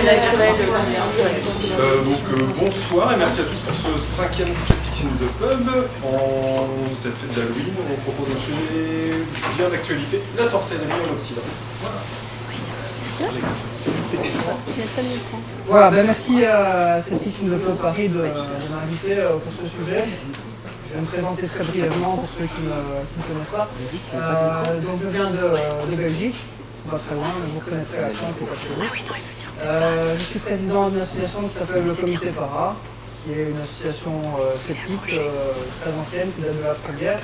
naturel. Bonsoir et merci à tous pour ce 5e Skeptics in the Pub. En cette fête d'Halloween, on propose d'enchaîner bien d'actualité, la sorcellerie en Occident. Voilà. Voilà, merci à Skeptics in the Pub Paris de m'inviter pour ce sujet. Je vais me présenter très brièvement pour ceux qui ne connaissent pas. Donc je viens de Belgique. Pas très loin, mais vous connaîtrez l'accent qui est pas chez vous. Je suis président d'une association qui s'appelle le Comité Para, qui est une association sceptique très ancienne, qui date de la première,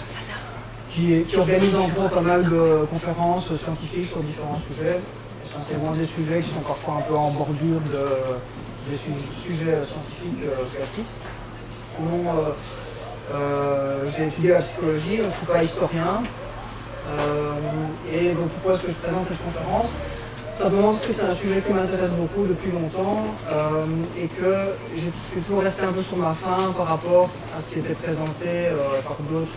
qui organise en gros pas mal de conférences scientifiques sur différents sujets, essentiellement des sujets qui sont parfois un peu en bordure des sujets scientifiques classiques. Sinon, j'ai étudié la psychologie, je ne suis pas historien. Et donc pourquoi est-ce que je présente cette conférence? Simplement parce que c'est un sujet qui m'intéresse beaucoup depuis longtemps et que je suis toujours resté un peu sur ma faim par rapport à ce qui était présenté par d'autres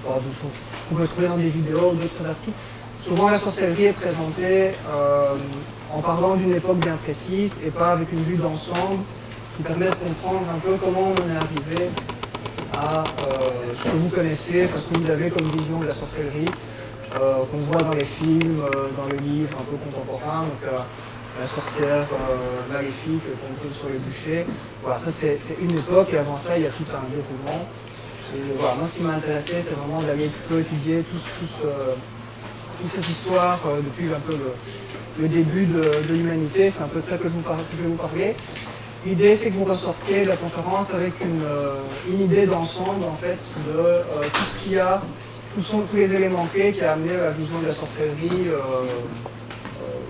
choses qu'on peut trouver dans des vidéos ou d'autres articles. Souvent la sorcellerie est présentée en parlant d'une époque bien précise et pas avec une vue d'ensemble qui permet de comprendre un peu comment on est arrivé à ce que vous connaissez, ce que vous avez comme vision de la sorcellerie, qu'on voit dans les films, dans les livres un peu contemporains, donc la sorcière maléfique qu'on trouve sur les bûchers. Voilà, ça c'est une époque et avant ça il y a tout un déroulement. Et voilà, moi ce qui m'a intéressé c'est vraiment d'aller plutôt étudier toute cette histoire depuis un peu le début de l'humanité, c'est un peu de ça que je vais vous parler. L'idée, c'est que vous ressortiez de la conférence avec une idée d'ensemble, en fait, de tout ce qu'il y a, tous les éléments clés qui a amené à la vision de la sorcellerie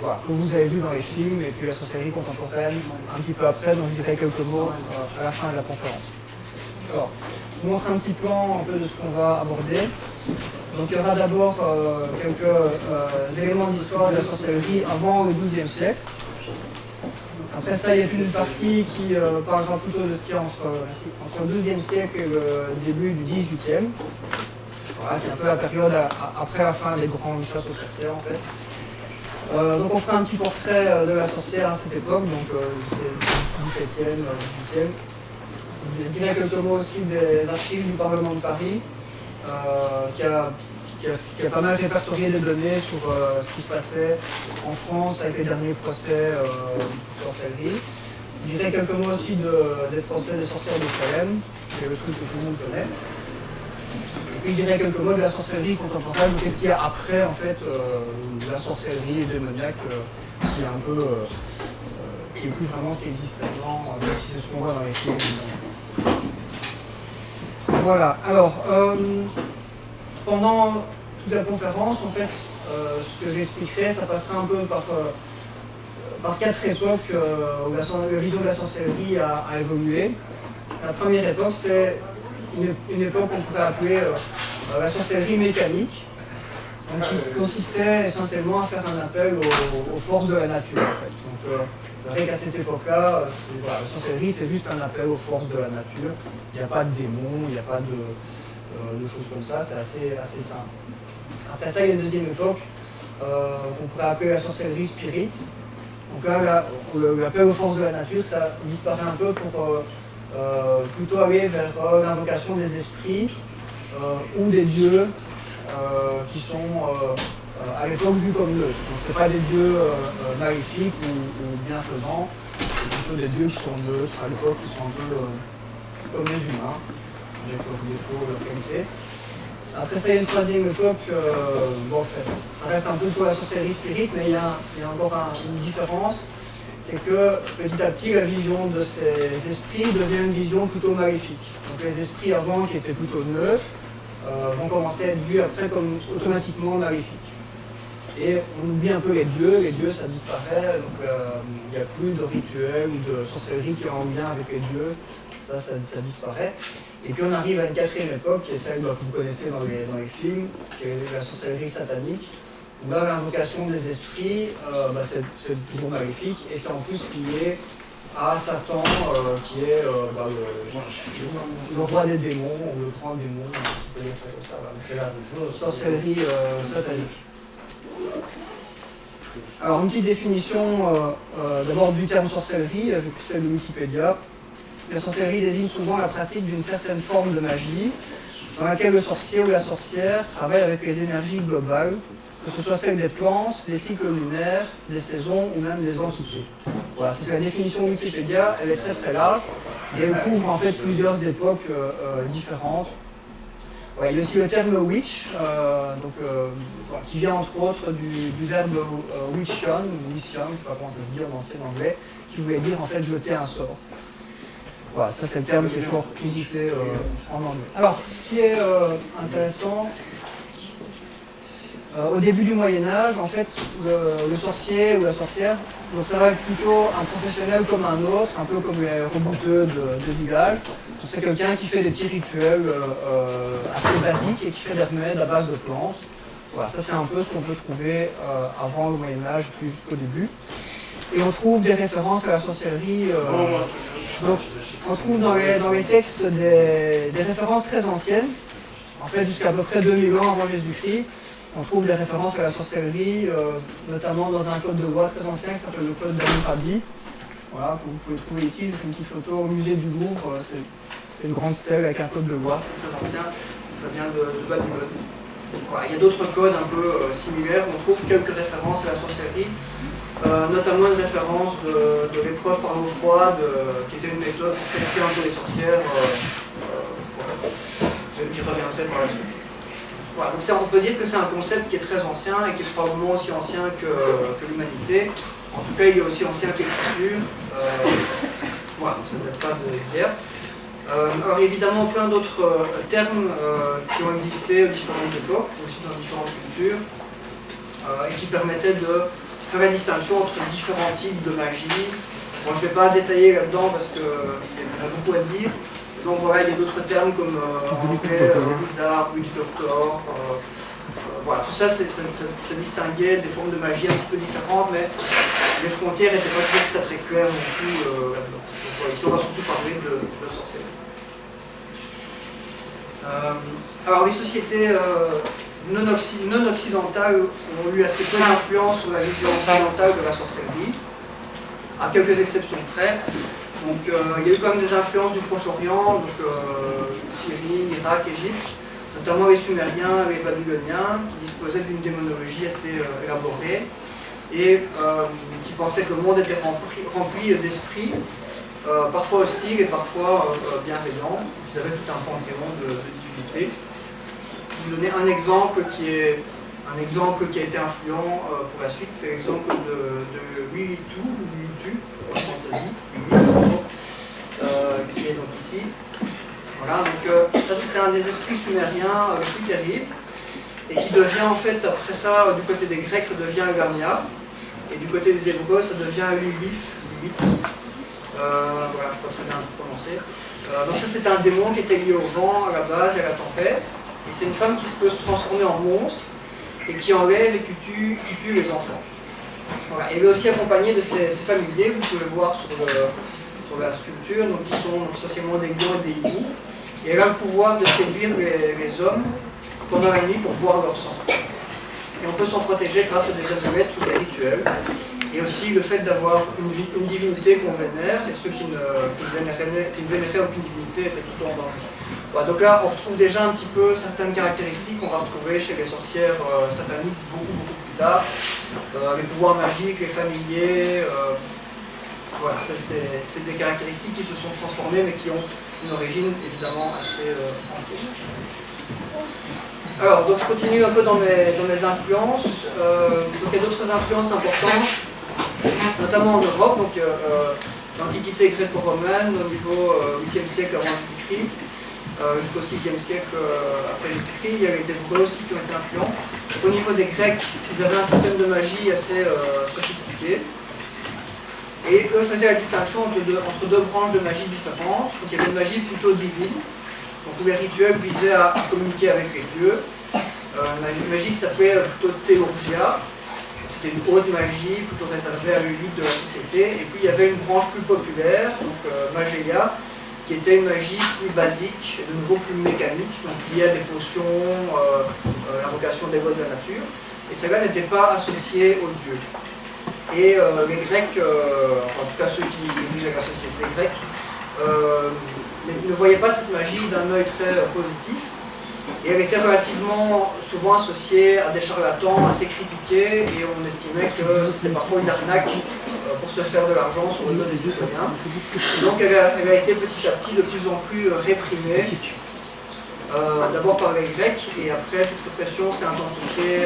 voilà, que vous avez vu dans les films, et puis la sorcellerie contemporaine un petit peu après, donc je dirais quelques mots à la fin de la conférence. Alors, je vous montre un petit plan un peu de ce qu'on va aborder. Donc il y aura d'abord quelques éléments d'histoire de la sorcellerie avant le XIIe siècle. Après ça, il y a une partie qui parlera plutôt de ce qu'il y a entre le XIIe siècle et le début du XVIIIe. Voilà, qui est un peu la période après la fin des grandes chasses aux sorcières en fait. Donc on fera un petit portrait de la sorcière à cette époque, donc c'est 17e, 18e. Je dirai quelques mots aussi des archives du Parlement de Paris, qui a pas mal répertorié des données sur ce qui se passait en France avec les derniers procès de sorcellerie. Je dirais quelques mots aussi des procès des sorcières de Salem, qui est le truc que tout le monde connaît. Et puis je dirais quelques mots de la sorcellerie contemporaine, qu'est-ce qu'il y a après en fait la sorcellerie démoniaque qui est un peu qui est plus vraiment ce qui existe maintenant, même si c'est ce qu'on voit dans les films. Voilà, alors pendant toute la conférence, en fait, ce que j'expliquerai, ça passera un peu par 4 époques où la vision de la sorcellerie a évolué. La première époque, c'est une époque qu'on pourrait appeler la sorcellerie mécanique, donc, qui consistait essentiellement à faire un appel aux forces de la nature. En fait. Donc, vous verrez qu'à cette époque-là, voilà, la sorcellerie, c'est juste un appel aux forces de la nature. Il n'y a pas de démons, il n'y a pas de choses comme ça, c'est assez simple. Après ça, il y a une deuxième époque qu'on pourrait appeler la sorcellerie spirit. Donc là, l'appel aux forces de la nature, ça disparaît un peu pour plutôt aller vers l'invocation des esprits ou des dieux qui sont à l'époque vus comme neutres. Donc ce n'est pas des dieux maléfiques ou bienfaisants, c'est plutôt des dieux qui sont neutres à l'époque, qui sont un peu comme les humains, avec leurs défauts, leurs qualités. Après ça, il y a une troisième époque, bon, ça reste un peu pour la sorcellerie spirit, mais il y a encore une différence, c'est que petit à petit, la vision de ces esprits devient une vision plutôt maléfique. Donc les esprits avant, qui étaient plutôt neutres, vont commencer à être vus après comme automatiquement maléfiques. Et on oublie un peu les dieux ça disparaît, donc il n'y a plus de rituels ou de sorcellerie qui est en lien avec les dieux, ça disparaît. Et puis on arrive à une quatrième époque, qui est celle que vous connaissez dans les films, qui est la sorcellerie satanique, où là l'invocation des esprits, c'est toujours maléfique, et c'est en plus lié à Satan, qui est le roi des démons, ou le grand démon, on peut dire ça comme ça, c'est la sorcellerie satanique. Alors, une petite définition d'abord du terme sorcellerie, j'ai pris celle de Wikipédia. La sorcellerie désigne souvent la pratique d'une certaine forme de magie dans laquelle le sorcier ou la sorcière travaille avec les énergies globales, que ce soit celle des plantes, des cycles lunaires, des saisons ou même des entités. Voilà, c'est la définition de Wikipédia, elle est très très large et elle couvre en fait plusieurs époques différentes. Ouais, il y a aussi le terme witch, qui vient entre autres du verbe witchion, ou wishion, je ne sais pas comment ça se dit en ancien anglais, qui voulait dire en fait jeter un sort. Voilà, ça c'est le terme qui est fort usité en anglais. Alors, ce qui est intéressant, au début du Moyen-Âge, en fait, le sorcier ou la sorcière, donc ça va être plutôt un professionnel comme un autre, un peu comme les rebouteux de village. C'est quelqu'un qui fait des petits rituels assez basiques et qui fait des remèdes à base de plantes. Voilà, ça c'est un peu ce qu'on peut trouver avant le Moyen-Âge, puis jusqu'au début. Et on trouve des références à la sorcellerie. Donc, on trouve dans les textes des références très anciennes, en fait jusqu'à peu près 2000 ans avant Jésus-Christ. On trouve des références à la sorcellerie, notamment dans un code de loi très ancien qui s'appelle le code d'Hammurabi. Voilà, que vous pouvez trouver ici, j'ai fait une petite photo au musée du Louvre, c'est une grande stèle avec un code de loi très ancien, ça vient de Babylone. Voilà, il y a d'autres codes un peu similaires, on trouve quelques références à la sorcellerie, notamment une référence de l'épreuve par l'eau froide, qui était une méthode pour tester un peu les sorcières. J'y reviendrai par la suite. Voilà, donc on peut dire que c'est un concept qui est très ancien et qui est probablement aussi ancien que l'humanité. En tout cas, il est aussi ancien que l'écriture. Voilà, donc ça ne date pas d'hier. Alors évidemment, plein d'autres termes qui ont existé aux différentes époques, aussi dans différentes cultures, et qui permettaient de faire la distinction entre différents types de magie. Bon, je ne vais pas détailler là-dedans parce qu'il y a beaucoup à dire. Donc voilà, il y a d'autres termes comme en anglais, wizard, witch doctor, voilà, tout ça, ça distinguait des formes de magie un petit peu différentes, mais les frontières n'étaient pas toujours très très claires non plus là-dedans. Donc voilà, ici on va surtout parler de sorcellerie. Alors les sociétés non occidentales ont eu assez peu d'influence sur la vision occidentale de la sorcellerie, à quelques exceptions près. Donc il y a eu quand même des influences du Proche-Orient, donc Syrie, Irak, Égypte, notamment les Sumériens et les Babyloniens, qui disposaient d'une démonologie assez élaborée et qui pensaient que le monde était rempli d'esprits, parfois hostiles et parfois bienveillants. Ils avaient tout un panthéon de divinités. Je vais vous donner un exemple qui a été influent pour la suite, c'est l'exemple de Wilitu, comment ça se dit, qui est donc ici. Voilà, donc ça c'était un des esprits sumériens plus terribles, et qui devient en fait, après ça, du côté des Grecs, ça devient Lamia, et du côté des Hébreux, ça devient Lilith. Voilà, je ne sais pas très bien prononcer. Donc ça c'était un démon qui était lié au vent, à la base, et à la tempête, et c'est une femme qui peut se transformer en monstre, et qui enlève et qui tue les enfants. Voilà. Et elle est aussi accompagnée de ses familiers, vous pouvez le voir sur la sculpture, donc qui sont essentiellement des lions et des hiboux. Et elle a le pouvoir de séduire les hommes pendant la nuit pour boire leur sang. Et on peut s'en protéger grâce à des amulettes ou des rituels. Et aussi le fait d'avoir une divinité qu'on vénère, et ceux qui ne vénéraient aucune divinité étaient plutôt en danger. Voilà, donc là, on retrouve déjà un petit peu certaines caractéristiques qu'on va retrouver chez les sorcières sataniques beaucoup plus tard. Les pouvoirs magiques, les familiers, voilà, c'est des caractéristiques qui se sont transformées mais qui ont une origine évidemment assez ancienne. Alors, donc je continue un peu dans mes influences. Donc il y a d'autres influences importantes, notamment en Europe, donc l'Antiquité gréco-romaine au niveau 8e siècle avant Jésus-Christ, jusqu'au 6e siècle après Jésus-Christ. Il y a les Hébreux aussi qui ont été influents. Au niveau des Grecs, ils avaient un système de magie assez sophistiqué. Et eux faisaient la distinction entre deux branches de magie différentes. Donc il y avait une magie plutôt divine, donc où les rituels visaient à communiquer avec les dieux. Une magie qui s'appelait plutôt théurgia. C'était une haute magie plutôt réservée à l'élite de la société. Et puis il y avait une branche plus populaire, donc Magia, qui était une magie plus basique, de nouveau plus mécanique, donc liée à des potions, l'invocation des lois de la nature. et celles-là n'étaient pas associées aux dieux. Et les Grecs, enfin, en tout cas ceux qui dirigeaient la société grecque, ne voyaient pas cette magie d'un œil très positif, et elle était relativement souvent associée à des charlatans assez critiqués, et on estimait que c'était parfois une arnaque pour se faire de l'argent sur le dos des citoyens. Donc elle a été petit à petit de plus en plus réprimée, d'abord par les Grecs, et après cette répression s'est intensifiée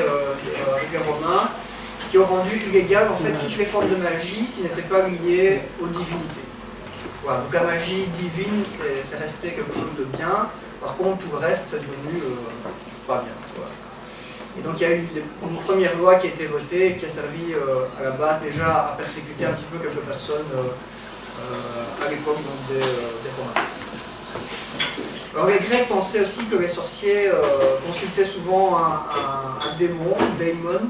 avec les Romains, qui ont rendu illégales en fait toutes les formes de magie qui n'étaient pas liées aux divinités. Voilà, donc la magie divine, c'est resté quelque chose de bien, par contre tout le reste c'est devenu pas bien. Voilà. Et donc il y a eu une première loi qui a été votée, qui a servi à la base déjà à persécuter un petit peu quelques personnes à l'époque des Romains. Alors les Grecs pensaient aussi que les sorciers consultaient souvent un démon, daimon,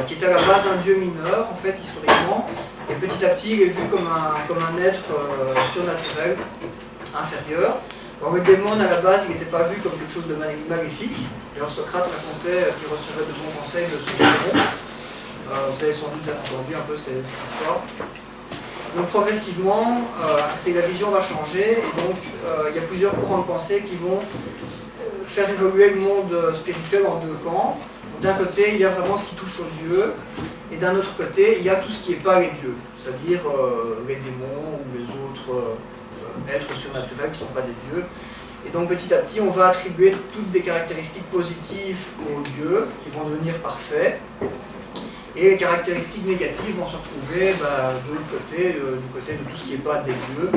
qui était à la base un dieu mineur, en fait, historiquement, et petit à petit, il est vu comme un être surnaturel, inférieur. Alors le démon, à la base, il n'était pas vu comme quelque chose de maléfique. D'ailleurs, Socrate racontait qu'il recevait de bons conseils de son démon. Vous avez sans doute entendu un peu cette histoire. Donc progressivement, la vision va changer, et donc il y a plusieurs courants de pensée qui vont faire évoluer le monde spirituel en deux camps. D'un côté, il y a vraiment ce qui touche aux dieux, et d'un autre côté, il y a tout ce qui n'est pas les dieux, c'est-à-dire les démons ou les autres êtres surnaturels qui ne sont pas des dieux. Et donc petit à petit, on va attribuer toutes des caractéristiques positives aux dieux, qui vont devenir parfaits, et les caractéristiques négatives vont se retrouver de l'autre côté, du côté de tout ce qui n'est pas des dieux.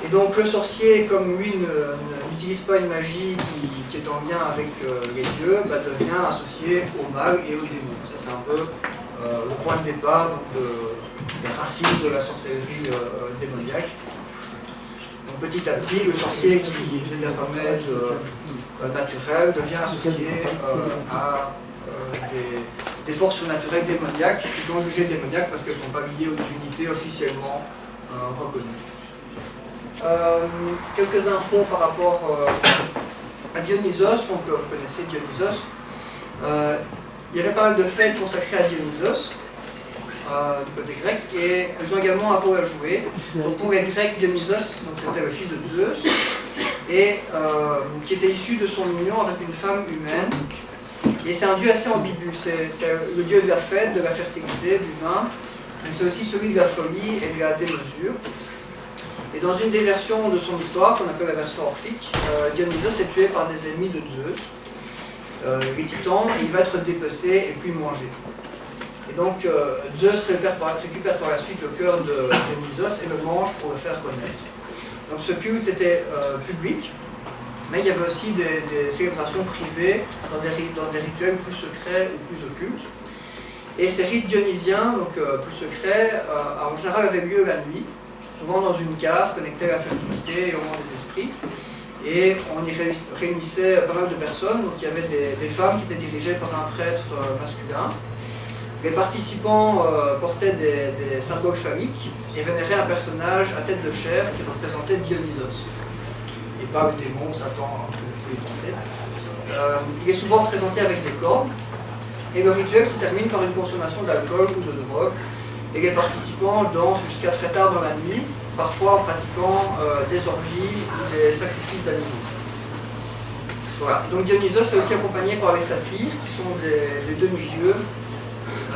Et donc le sorcier, comme lui n'utilise pas une magie qui est en lien avec les dieux, devient associé au mal et aux démons. Ça c'est un peu le point de départ des racines de la sorcellerie démoniaque. Donc petit à petit, le sorcier qui faisait des remèdes naturels devient associé à des forces surnaturelles démoniaques qui sont jugées démoniaques parce qu'elles ne sont pas liées aux divinités officiellement reconnues. Quelques infos par rapport à Dionysos. Donc vous connaissez Dionysos. Il y avait pas mal de fêtes consacrées à Dionysos du côté grec, et ils ont également un rôle à jouer. Donc pour les Grecs, Dionysos, c'était le fils de Zeus, et qui était issu de son union avec une femme humaine. Et c'est un dieu assez ambigu. C'est le dieu de la fête, de la fertilité, du vin, mais c'est aussi celui de la folie et de la démesure. Et dans une des versions de son histoire, qu'on appelle la version orphique, Dionysos est tué par des ennemis de Zeus, les titans, et il va être dépecé et puis mangé. Et donc Zeus récupère par la suite le cœur de Dionysos et le mange pour le faire renaître. Donc ce culte était public, mais il y avait aussi des célébrations privées dans des rituels plus secrets ou plus occultes. Et ces rites dionysiens, donc plus secrets, en général avaient lieu la nuit, souvent dans une cave connectée à la fertilité et au monde des esprits. Et on y réunissait pas mal de personnes. Donc il y avait des femmes qui étaient dirigées par un prêtre masculin. Les participants portaient des symboles phalliques et vénéraient un personnage à tête de chèvre qui représentait Dionysos. Et pas le démon, Satan, comme vous pouvez penser. Il est souvent représenté avec des cornes. Et le rituel se termine par une consommation d'alcool ou de drogue. Et les participants dansent jusqu'à très tard dans la nuit, parfois en pratiquant des orgies ou des sacrifices d'animaux. Voilà. Donc Dionysos est aussi accompagné par les satyres, qui sont des demi-dieux,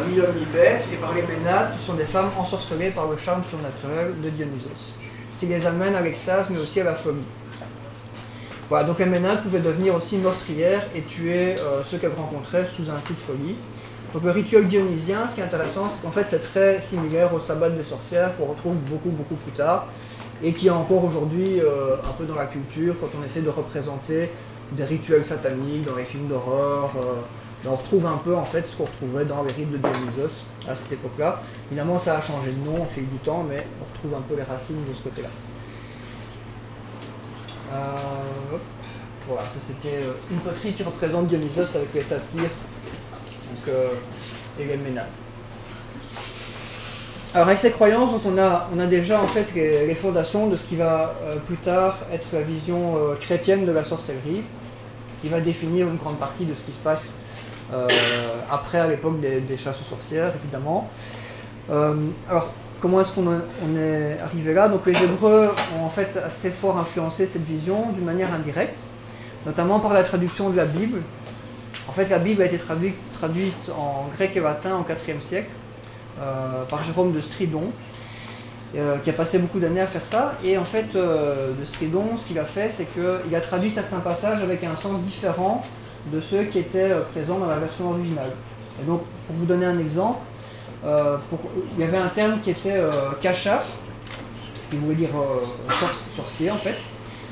mi-homme, mi-bête, et par les Ménades, qui sont des femmes ensorcelées par le charme surnaturel de Dionysos. Ce qui les amène à l'extase, mais aussi à la folie. Voilà, donc les Ménades pouvaient devenir aussi meurtrières et tuer ceux qu'elles rencontraient sous un coup de folie. Donc le rituel dionysien, ce qui est intéressant, c'est qu'en fait c'est très similaire au sabbat des sorcières qu'on retrouve beaucoup plus tard et qui est encore aujourd'hui un peu dans la culture quand on essaie de représenter des rituels sataniques dans les films d'horreur. On retrouve un peu en fait ce qu'on retrouvait dans les rites de Dionysos à cette époque-là. Évidemment ça a changé de nom au fil du temps, mais on retrouve un peu les racines de ce côté-là. Voilà, ça c'était une poterie qui représente Dionysos avec les satyres et les Ménades. Alors avec ces croyances, donc on a déjà en fait les fondations de ce qui va plus tard être la vision chrétienne de la sorcellerie, qui va définir une grande partie de ce qui se passe après à l'époque des chasses aux sorcières, évidemment. Alors, comment est-ce qu'on est arrivé là? Donc les Hébreux ont en fait assez fort influencé cette vision d'une manière indirecte, notamment par la traduction de la Bible. En fait, la Bible a été traduite en grec et latin au IVe siècle par Jérôme de Stridon, qui a passé beaucoup d'années à faire ça. Et en fait, de Stridon, ce qu'il a fait, c'est qu'il a traduit certains passages avec un sens différent de ceux qui étaient présents dans la version originale. Et donc, pour vous donner un exemple, il y avait un terme qui était kashaf, qui voulait dire sorcier en fait,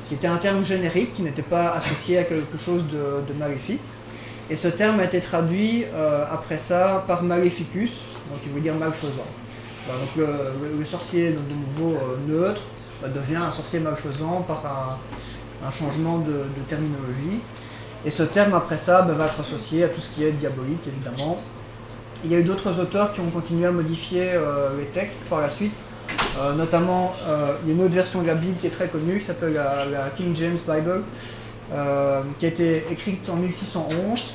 qui était un terme générique, qui n'était pas associé à quelque chose de maléfique. Et ce terme a été traduit après ça par maléficus, donc qui veut dire malfaisant. Voilà, donc le sorcier, donc de nouveau neutre, devient un sorcier malfaisant par un changement de terminologie. Et ce terme, après ça, va être associé à tout ce qui est diabolique, évidemment. Il y a eu d'autres auteurs qui ont continué à modifier les textes par la suite. Notamment, il y a une autre version de la Bible qui est très connue, qui s'appelle la King James Bible, qui a été écrite en 1611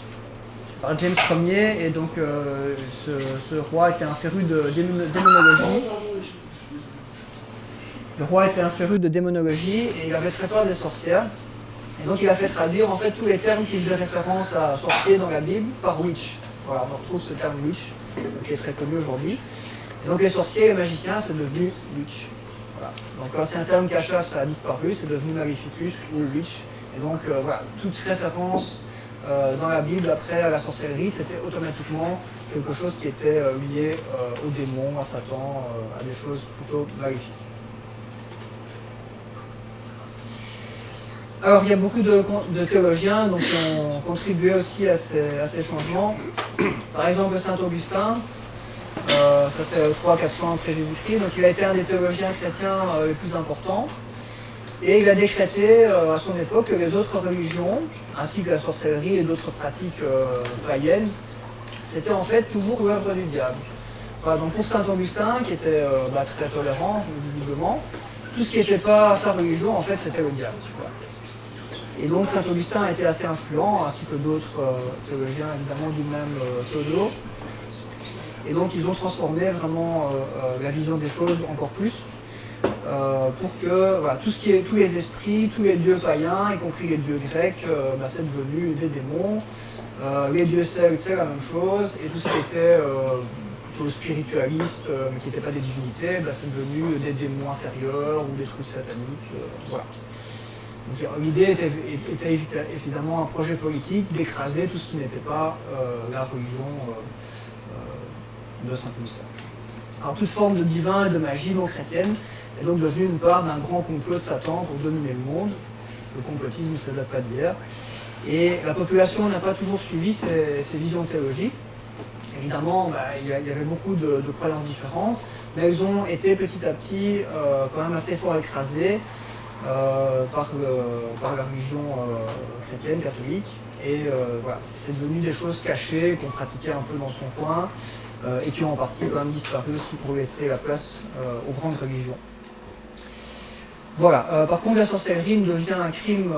par James Ier. Et donc, ce roi était un féru de démonologie. Le roi était un féru de démonologie et il avait très peur des sorcières. Et donc il a fait traduire en fait tous les termes qui faisaient référence à sorcier dans la Bible par witch. Voilà, on retrouve ce terme witch, qui est très connu aujourd'hui. Et donc les sorciers et les magiciens, c'est devenu witch. Voilà. Donc quand c'est un terme kashaf, ça a disparu, c'est devenu maléficus ou witch. Et donc voilà, toute référence dans la Bible après à la sorcellerie, c'était automatiquement quelque chose qui était lié aux démons, à Satan, à des choses plutôt maléfiques. Alors, il y a beaucoup de théologiens donc, qui ont contribué aussi à ces changements. Par exemple, Saint Augustin, ça c'est 300-400 après Jésus-Christ, donc il a été un des théologiens chrétiens les plus importants. Et il a décrété à son époque que les autres religions, ainsi que la sorcellerie et d'autres pratiques païennes, c'était en fait toujours l'œuvre du diable. Voilà, donc pour Saint Augustin, qui était très tolérant, visiblement, tout ce qui n'était pas sa religion, en fait, c'était le diable. Voilà. Et donc Saint Augustin a été assez influent, ainsi que d'autres théologiens évidemment du même Théodore. Et donc ils ont transformé vraiment la vision des choses encore plus, pour que voilà, tous les esprits, tous les dieux païens, y compris les dieux grecs, c'est devenu des démons. Les dieux celtes, c'est la même chose, et tout ce qui était plutôt spiritualiste, mais qui n'était pas des divinités, c'est devenu des démons inférieurs ou des trucs sataniques. Voilà. L'idée était évidemment un projet politique d'écraser tout ce qui n'était pas la religion de Saint Augustin. Alors toute forme de divin et de magie non chrétienne est donc devenue une part d'un grand complot de Satan pour dominer le monde. Le complotisme, ça ne date pas d'hier. Et la population n'a pas toujours suivi ces visions théologiques. Évidemment, il y avait beaucoup de croyances différentes, mais elles ont été petit à petit quand même assez fort écrasées par la religion chrétienne, catholique. Et voilà, c'est devenu des choses cachées qu'on pratiquait un peu dans son coin et qui ont en partie quand même disparu aussi pour laisser la place aux grandes religions. Voilà, par contre la sorcellerie ne devient un crime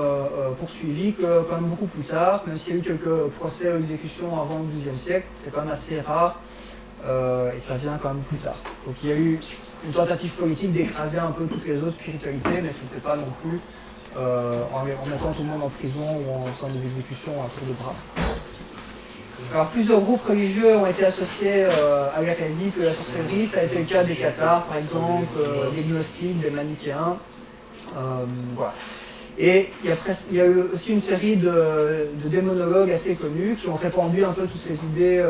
poursuivi que quand même beaucoup plus tard, même s'il y a eu quelques procès ou exécutions avant le XIIe siècle, c'est quand même assez rare et ça vient quand même plus tard. Donc il y a eu une tentative politique d'écraser un peu toutes les autres spiritualités, mais ce n'était pas non plus en mettant tout le monde en prison ou en faisant des exécutions à tour de bras. Alors plusieurs groupes religieux ont été associés à l'hérésie et à la sorcellerie. Ça a été le cas des cathares par exemple, des gnostiques, des manichéens. Voilà. Et il y a eu aussi une série de démonologues assez connus qui ont répandu un peu toutes ces idées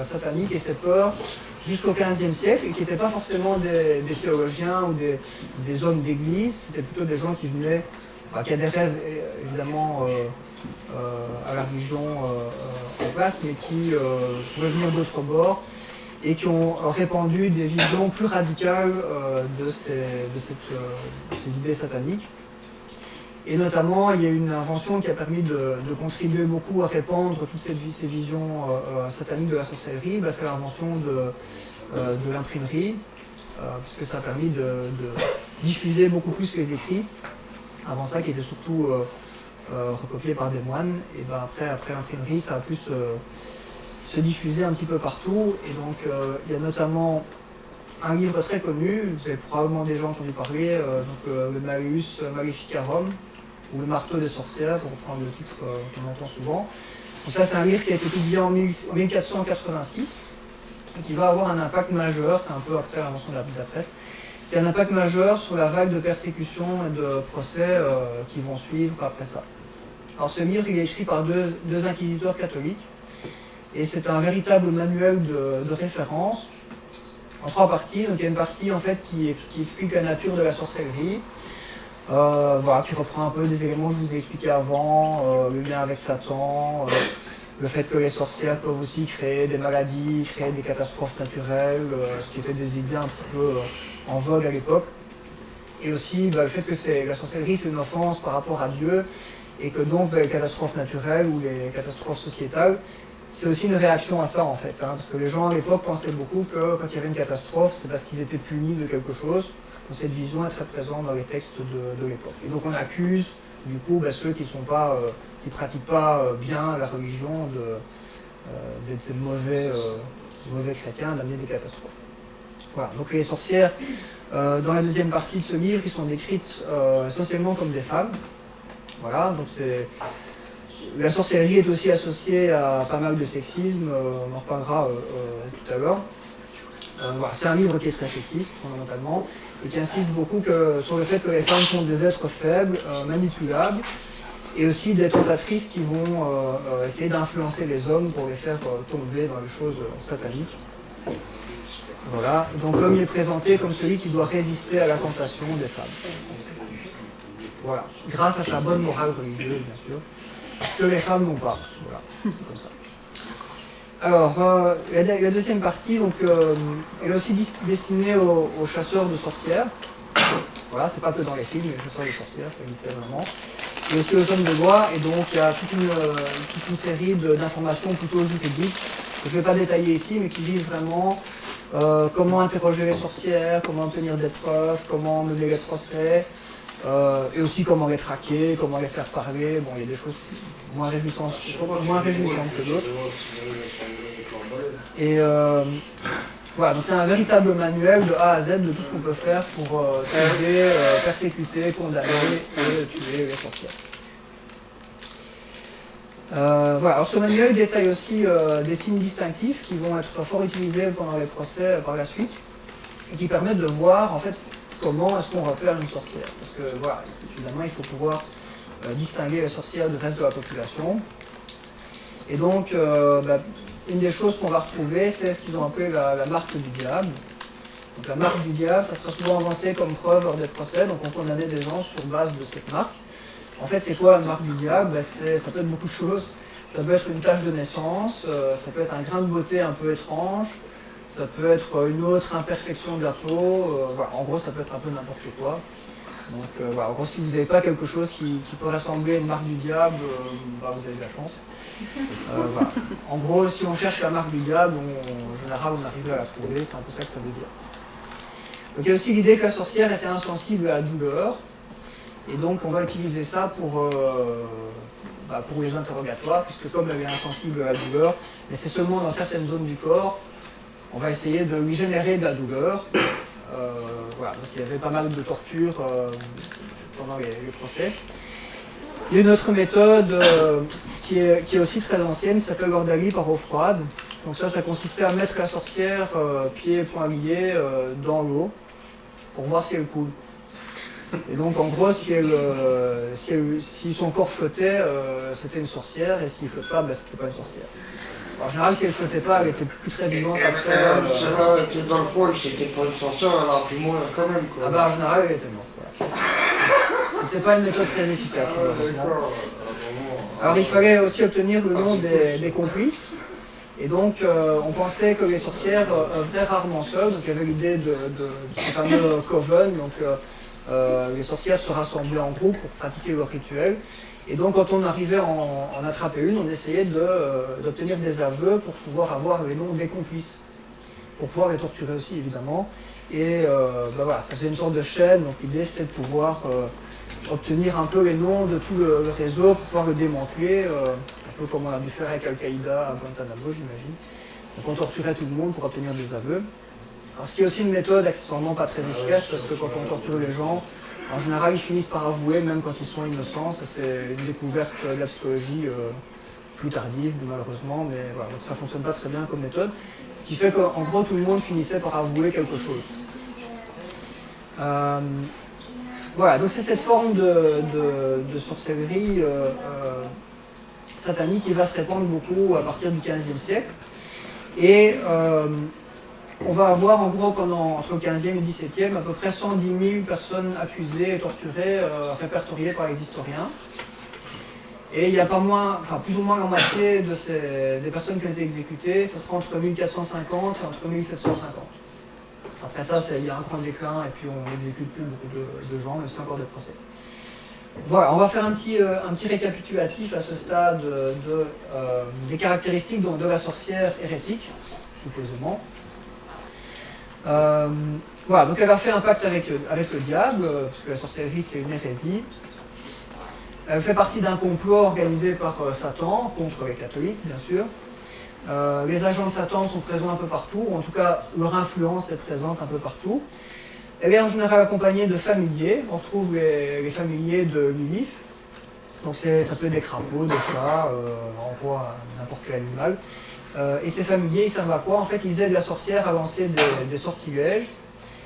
sataniques et ces peurs jusqu'au XVe siècle, et qui n'étaient pas forcément des théologiens ou des hommes d'église, c'était plutôt des gens qui venaient, qui adhéraient évidemment à la religion en place, mais qui pouvaient venir d'autres bords et qui ont répandu des visions plus radicales de ces idées sataniques. Et notamment, il y a eu une invention qui a permis de contribuer beaucoup à répandre toutes ces visions sataniques de la sorcellerie, c'est l'invention de l'imprimerie, puisque ça a permis de diffuser beaucoup plus les écrits. Avant ça, qui était surtout recopié par des moines, et après l'imprimerie, ça a pu se diffuser un petit peu partout. Et donc il y a notamment un livre très connu, vous avez probablement déjà entendu parler, le Malleus Maleficarum, ou le marteau des sorcières, pour reprendre le titre qu'on entend souvent. Donc ça, c'est un livre qui a été publié en 1486, et qui va avoir un impact majeur, c'est un peu après l'invention de la presse, qui a un impact majeur sur la vague de persécutions et de procès qui vont suivre après ça. Alors ce livre, il est écrit par deux inquisiteurs catholiques, et c'est un véritable manuel de référence, en 3 parties. Donc il y a une partie en fait qui explique la nature de la sorcellerie, voilà, qui reprend un peu des éléments que je vous ai expliqués avant, le lien avec Satan, le fait que les sorcières peuvent aussi créer des maladies, créer des catastrophes naturelles, ce qui étaient des idées un petit peu en vogue à l'époque. Et aussi le fait que la sorcellerie c'est une offense par rapport à Dieu, et que donc les catastrophes naturelles ou les catastrophes sociétales, c'est aussi une réaction à ça en fait, hein, parce que les gens à l'époque pensaient beaucoup que quand il y avait une catastrophe, c'est parce qu'ils étaient punis de quelque chose. Donc cette vision est très présente dans les textes de l'époque. Et donc on accuse du coup ceux qui ne pratiquent pas bien la religion d'être mauvais chrétiens, d'amener des catastrophes. Voilà, donc les sorcières, dans la deuxième partie de ce livre, ils sont décrites essentiellement comme des femmes. Voilà, donc la sorcellerie est aussi associée à pas mal de sexisme, on en reparlera tout à l'heure. Voilà, c'est un livre qui est très sexiste, fondamentalement, et qui insiste beaucoup sur le fait que les femmes sont des êtres faibles, manipulables, et aussi des tentatrices qui vont essayer d'influencer les hommes pour les faire tomber dans les choses sataniques. Voilà, donc l'homme est présenté comme celui qui doit résister à la tentation des femmes. Voilà, grâce à sa bonne morale religieuse, bien sûr, que les femmes n'ont pas. Voilà, c'est comme ça. Alors, la deuxième partie, donc, elle est aussi destinée aux chasseurs de sorcières. Voilà, c'est pas que dans les films, les chasseurs de sorcières, ça existait vraiment. Et aussi aux hommes de loi, et donc il y a toute une série d'informations plutôt juridiques, que je ne vais pas détailler ici, mais qui visent vraiment comment interroger les sorcières, comment obtenir des preuves, comment mener les procès, et aussi comment les traquer, comment les faire parler. Bon, il y a des choses moins réjouissantes que d'autres. Et voilà, donc c'est un véritable manuel de A à Z de tout ce qu'on peut faire pour tuer, persécuter, condamner et tuer les sorcières. Voilà, alors ce manuel détaille aussi des signes distinctifs qui vont être fort utilisés pendant les procès par la suite, et qui permettent de voir en fait comment est-ce qu'on repère une sorcière. Parce que voilà, évidemment il faut pouvoir distinguer les sorcières du reste de la population. Et donc une des choses qu'on va retrouver, c'est ce qu'ils ont appelé la marque du diable. Donc la marque du diable, ça sera souvent avancé comme preuve lors des procès, donc on condamnait des gens sur base de cette marque. En fait, c'est quoi la marque du diable? Ça peut être beaucoup de choses. Ça peut être une tache de naissance, ça peut être un grain de beauté un peu étrange, ça peut être une autre imperfection de la peau, voilà. En gros ça peut être un peu n'importe quoi. Donc voilà, en gros si vous n'avez pas quelque chose qui peut ressembler à une marque du diable, vous avez de la chance. Voilà. En gros, si on cherche la marque du diable, en général on arrive à la trouver, c'est un peu ça que ça veut dire. Donc il y a aussi l'idée que la sorcière était insensible à la douleur, et donc on va utiliser ça pour les interrogatoires, puisque comme elle est insensible à la douleur, mais c'est seulement dans certaines zones du corps, on va essayer de lui générer de la douleur. Voilà, donc il y avait pas mal de tortures pendant les procès. Il y a une autre méthode qui est aussi très ancienne, qui s'appelle l'ordalie par eau froide. Donc ça consistait à mettre la sorcière pieds et poings liés dans l'eau pour voir si elle coule. Et donc en gros, si son corps flottait, c'était une sorcière, et s'il ne flotte pas, c'était pas une sorcière. En général, si elle ne flottait pas, elle était plus très vivante après. Celle-là était dans le fond, c'était pas une sorcière, elle a pu mourir quand même. Quoi. En général, elle était morte. Voilà. C'était pas une méthode très efficace. Alors il fallait aussi obtenir le nom des complices. Et donc on pensait que les sorcières œuvraient rarement seules, donc il y avait l'idée de ce fameux coven, donc les sorcières se rassemblaient en groupe pour pratiquer leur rituel. Et donc quand on arrivait à en attraper une, on essayait d'obtenir des aveux pour pouvoir avoir les noms des complices, pour pouvoir les torturer aussi évidemment. Et voilà, ça faisait une sorte de chaîne, donc l'idée c'était de pouvoir obtenir un peu les noms de tout le réseau pour pouvoir le démanteler peu comme on a dû faire avec Al-Qaïda à Guantanamo, j'imagine. Donc on torturait tout le monde pour obtenir des aveux. Alors, ce qui est aussi une méthode accessoirement pas très efficace, parce que quand on torture les gens, en général ils finissent par avouer même quand ils sont innocents. Ça c'est une découverte de la psychologie plus tardive malheureusement, mais voilà, donc ça fonctionne pas très bien comme méthode. Ce qui fait qu'en gros tout le monde finissait par avouer quelque chose. Voilà, donc c'est cette forme de sorcellerie satanique qui va se répandre beaucoup à partir du XVe siècle. Et on va avoir en gros entre le 15e et le 17e à peu près 110 000 personnes accusées et torturées, répertoriées par les historiens. Et il y a pas moins, enfin plus ou moins la moitié des personnes qui ont été exécutées, ça sera entre 1450 et entre 1750. Après ça, il y a un grand déclin et puis on n'exécute plus beaucoup de gens, mais c'est encore des procès. Voilà, on va faire un petit récapitulatif à ce stade des caractéristiques donc, de la sorcière hérétique, supposément. Voilà, donc elle a fait un pacte avec le diable, parce que la sorcellerie c'est une hérésie. Elle fait partie d'un complot organisé par Satan contre les catholiques, bien sûr. Les agents de Satan sont présents un peu partout, ou en tout cas leur influence est présente un peu partout. Elle est en général accompagnée de familiers. On retrouve les familiers de Lilith. Donc ça peut être des crapauds, des chats, on voit n'importe quel animal. Et ces familiers, ils servent à quoi? En fait, ils aident la sorcière à lancer des sortilèges.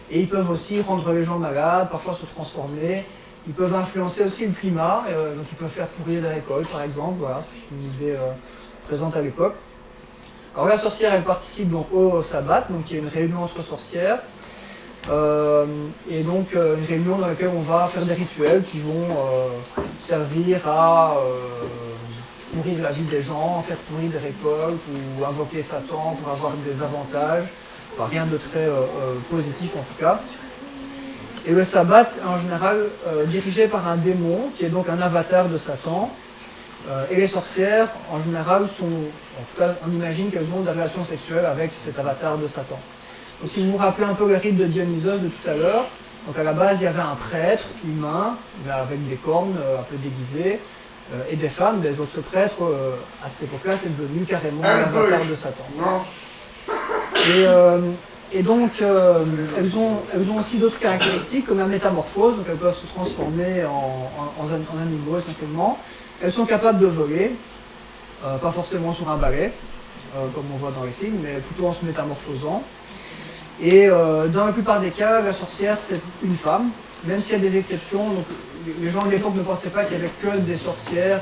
Et ils peuvent aussi rendre les gens malades, parfois se transformer. Ils peuvent influencer aussi le climat, donc ils peuvent faire pourrir des récoltes par exemple, voilà, c'est une idée présente à l'époque. Alors la sorcière elle participe donc au sabbat, donc il y a une réunion entre sorcières, et donc une réunion dans laquelle on va faire des rituels qui vont servir à pourrir la vie des gens, faire pourrir des récoltes ou invoquer Satan pour avoir des avantages, enfin, rien de très positif en tout cas. Et le sabbat est en général dirigé par un démon, qui est donc un avatar de Satan. Et les sorcières, en général, en tout cas, on imagine qu'elles ont des relations sexuelles avec cet avatar de Satan. Donc si vous vous rappelez un peu le rite de Dionysos de tout à l'heure, donc à la base, il y avait un prêtre humain, avec des cornes un peu déguisées, et des femmes. Donc ce prêtre, à cette époque-là, c'est devenu carrément l'avatar de Satan. Et donc, elles ont aussi d'autres caractéristiques, comme la métamorphose, donc elles peuvent se transformer en animaux essentiellement. Elles sont capables de voler, pas forcément sur un balai, comme on voit dans les films, mais plutôt en se métamorphosant. Et dans la plupart des cas, la sorcière, c'est une femme, même s'il y a des exceptions. Donc, les gens de l'époque ne pensaient pas qu'il n'y avait que des sorcières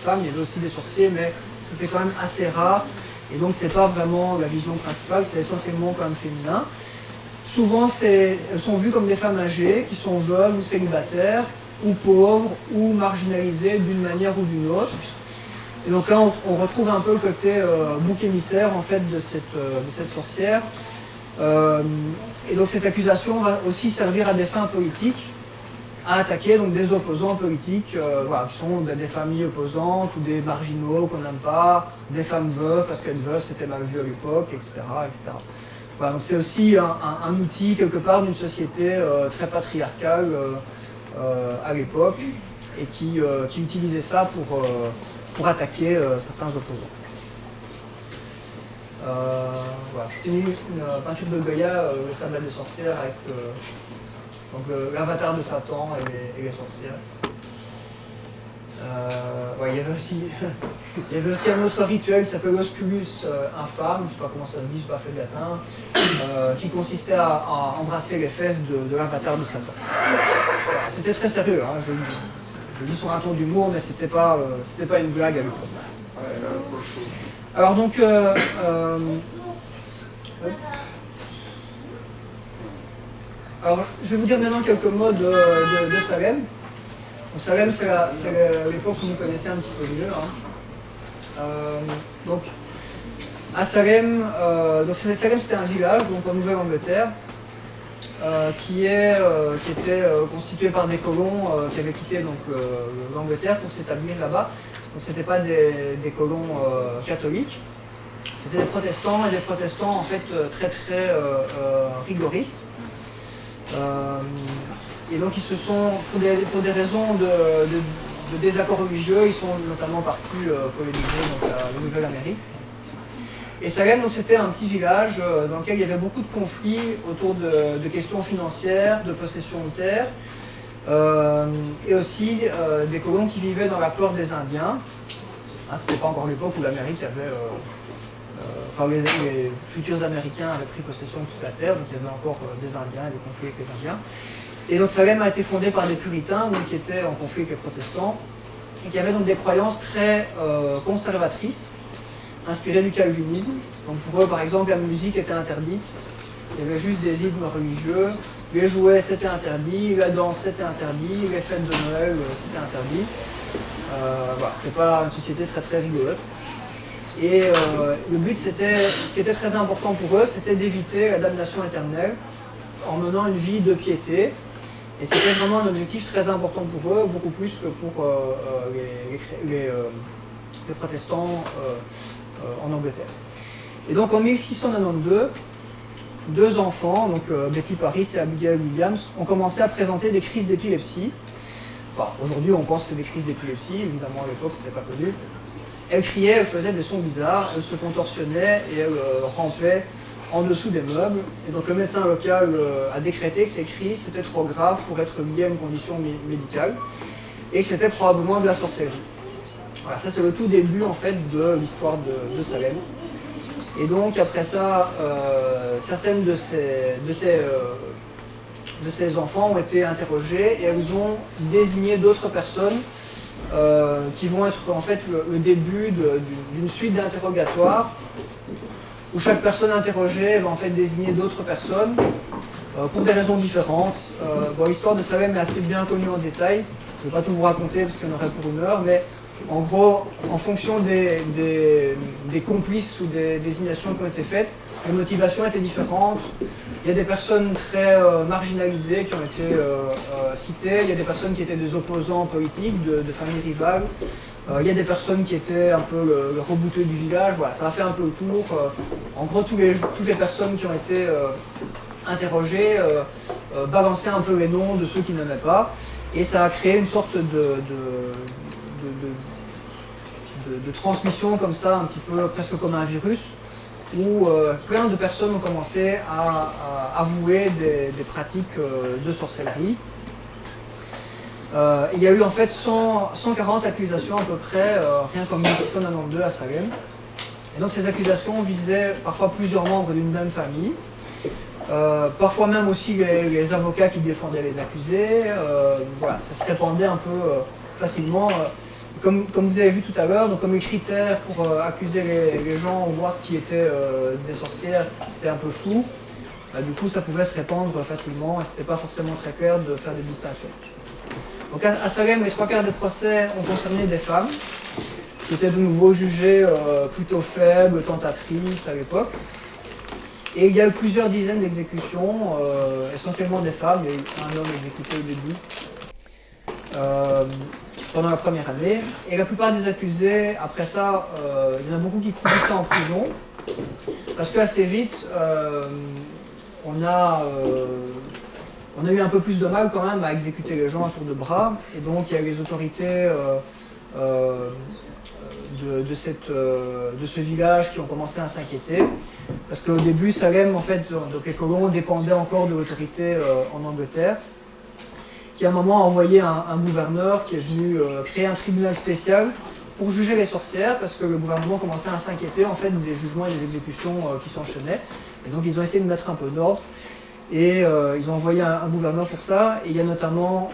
femmes, il y avait aussi des sorciers, mais c'était quand même assez rare. Et donc c'est pas vraiment la vision principale, c'est essentiellement quand même féminin. Souvent elles sont vues comme des femmes âgées, qui sont veuves ou célibataires, ou pauvres, ou marginalisées d'une manière ou d'une autre. Et donc là on retrouve un peu le côté bouc émissaire en fait de cette sorcière. Et donc cette accusation va aussi servir à des fins politiques, à attaquer donc des opposants politiques, voilà, qui sont des familles opposantes ou des marginaux qu'on n'aime pas, des femmes veuves parce qu'être veuve c'était mal vu à l'époque, etc., etc. Voilà, donc c'est aussi un outil quelque part d'une société très patriarcale à l'époque et qui utilisait ça pour attaquer certains opposants. Voilà, c'est une peinture de Goya, le sabbat des sorcières avec donc l'avatar de Satan et les sorcières. Ouais, il y avait aussi un autre rituel qui s'appelle l'osculus infâme, je ne sais pas comment ça se dit, je n'ai pas fait le latin, qui consistait à embrasser les fesses de l'avatar de Satan. Voilà, c'était très sérieux, hein, je dis sur un ton d'humour, mais c'était pas une blague à l'époque. Alors donc, alors, je vais vous dire maintenant quelques mots de Salem. Donc, Salem, c'est l'époque où vous connaissez un petit peu mieux. Hein. Donc, à Salem, Salem c'était un village donc en Nouvelle-Angleterre qui était constitué par des colons qui avaient quitté l'Angleterre pour s'établir là-bas. Donc, c'était pas des colons catholiques, c'était des protestants, et des protestants en fait très très rigoristes. Et donc ils se sont, pour des raisons désaccords religieux, ils sont notamment partis coloniser donc, la Nouvelle-Amérique. Et Salem, c'était un petit village dans lequel il y avait beaucoup de conflits autour de questions financières, de possession de terres, et aussi des colons qui vivaient dans la peur des Indiens. Hein, c'était pas encore l'époque où l'Amérique avait... enfin, les futurs Américains avaient pris possession de toute la terre, donc il y avait encore des Indiens et des conflits avec les Indiens. Et donc Salem a été fondé par des puritains, donc, qui étaient en conflit avec les protestants, et qui avaient donc des croyances très conservatrices, inspirées du calvinisme. Donc pour eux, par exemple, la musique était interdite, il y avait juste des hymnes religieux, les jouets c'était interdit, la danse c'était interdit, les fêtes de Noël c'était interdit. Voilà, c'était pas une société très rigolote. Et le but, c'était, ce qui était très important pour eux, c'était d'éviter la damnation éternelle en menant une vie de piété. Et c'était vraiment un objectif très important pour eux, beaucoup plus que pour les protestants en Angleterre. Et donc en 1692, deux enfants, donc Betty Paris et Abigail Williams, ont commencé à présenter des crises d'épilepsie. Enfin, aujourd'hui on pense que c'est des crises d'épilepsie, évidemment à l'époque c'était pas connu. Elle criait, elle faisait des sons bizarres, elle se contorsionnait et elle rampait en dessous des meubles. Et donc le médecin local a décrété que ces cris c'était trop grave pour être lié à une condition médicale et que c'était probablement de la sorcellerie. Voilà, ça c'est le tout début en fait de l'histoire de Salem. Et donc après ça, certaines de ces enfants ont été interrogés et elles ont désigné d'autres personnes qui vont être en fait le début d'une suite d'interrogatoires où chaque personne interrogée va en fait désigner d'autres personnes pour des raisons différentes. Bon, l'histoire de Salem est assez bien connue en détail, je ne vais pas tout vous raconter parce qu'il y en aurait pour une heure, mais en gros, en fonction des complices ou des désignations qui ont été faites, les motivations étaient différentes. Il y a des personnes très marginalisées qui ont été citées, il y a des personnes qui étaient des opposants politiques, de familles rivales, il y a des personnes qui étaient un peu le rebouteux du village, voilà, ça a fait un peu le tour. En gros, toutes les personnes qui ont été interrogées balançaient un peu les noms de ceux qui n'aimaient pas, et ça a créé une sorte de transmission comme ça, un petit peu presque comme un virus, où plein de personnes ont commencé à avouer des pratiques de sorcellerie. Il y a eu en fait 140 accusations à peu près, rien qu'en 1692 à Salem. Et donc ces accusations visaient parfois plusieurs membres d'une même famille, parfois même aussi les avocats qui défendaient les accusés. Voilà, ça se répandait un peu facilement. Comme vous avez vu tout à l'heure, donc comme les critères pour accuser les gens ou voir qui étaient des sorcières, c'était un peu flou, du coup ça pouvait se répandre facilement et c'était pas forcément très clair de faire des distinctions. Donc à Salem, les 3/4 des procès ont concerné des femmes qui étaient de nouveau jugées plutôt faibles, tentatrices à l'époque. Et il y a eu plusieurs dizaines d'exécutions, essentiellement des femmes, il y a eu un homme exécuté au début. Pendant la première année, et la plupart des accusés, après ça, il y en a beaucoup qui croupissaient en prison, parce qu'assez vite, on a eu un peu plus de mal quand même à exécuter les gens à tour de bras, et donc il y a les autorités de ce village qui ont commencé à s'inquiéter, parce qu'au début, Salem, en fait, donc les colons dépendaient encore de l'autorité en Angleterre, qui à un moment a envoyé un gouverneur qui est venu créer un tribunal spécial pour juger les sorcières, parce que le gouvernement commençait à s'inquiéter en fait des jugements et des exécutions qui s'enchaînaient. Et donc ils ont essayé de mettre un peu d'ordre, et ils ont envoyé un gouverneur pour ça. Et il y a notamment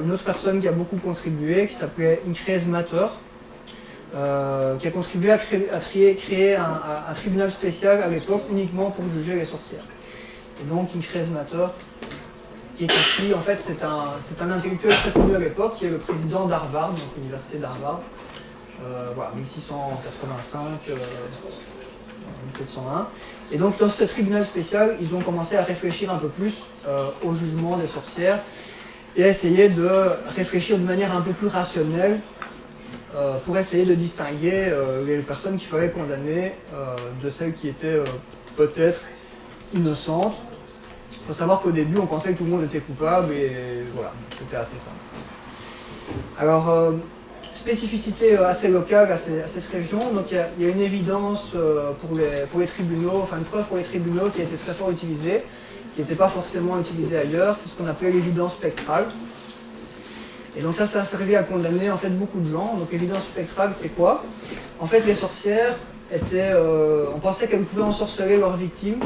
une autre personne qui a beaucoup contribué, qui s'appelait Increase Matter, qui a contribué à créer un tribunal spécial à l'époque uniquement pour juger les sorcières. Et donc Increase Matter, qui est ici, en fait, c'est un intellectuel très connu à l'époque, qui est le président d'Harvard, donc l'université d'Harvard, voilà, 1685, 1701. Et donc, dans ce tribunal spécial, ils ont commencé à réfléchir un peu plus au jugement des sorcières et à essayer de réfléchir de manière un peu plus rationnelle pour essayer de distinguer les personnes qu'il fallait condamner de celles qui étaient peut-être innocentes. Il faut savoir qu'au début, on pensait que tout le monde était coupable et voilà, c'était assez simple. Alors, spécificité assez locale à cette région, donc il y a une évidence pour les tribunaux, enfin une preuve pour les tribunaux qui a été très fort utilisée, qui n'était pas forcément utilisée ailleurs, c'est ce qu'on appelait l'évidence spectrale. Et donc ça a servi à condamner en fait beaucoup de gens. Donc l'évidence spectrale, c'est quoi? En fait, les sorcières étaient, on pensait qu'elles pouvaient ensorceler leurs victimes,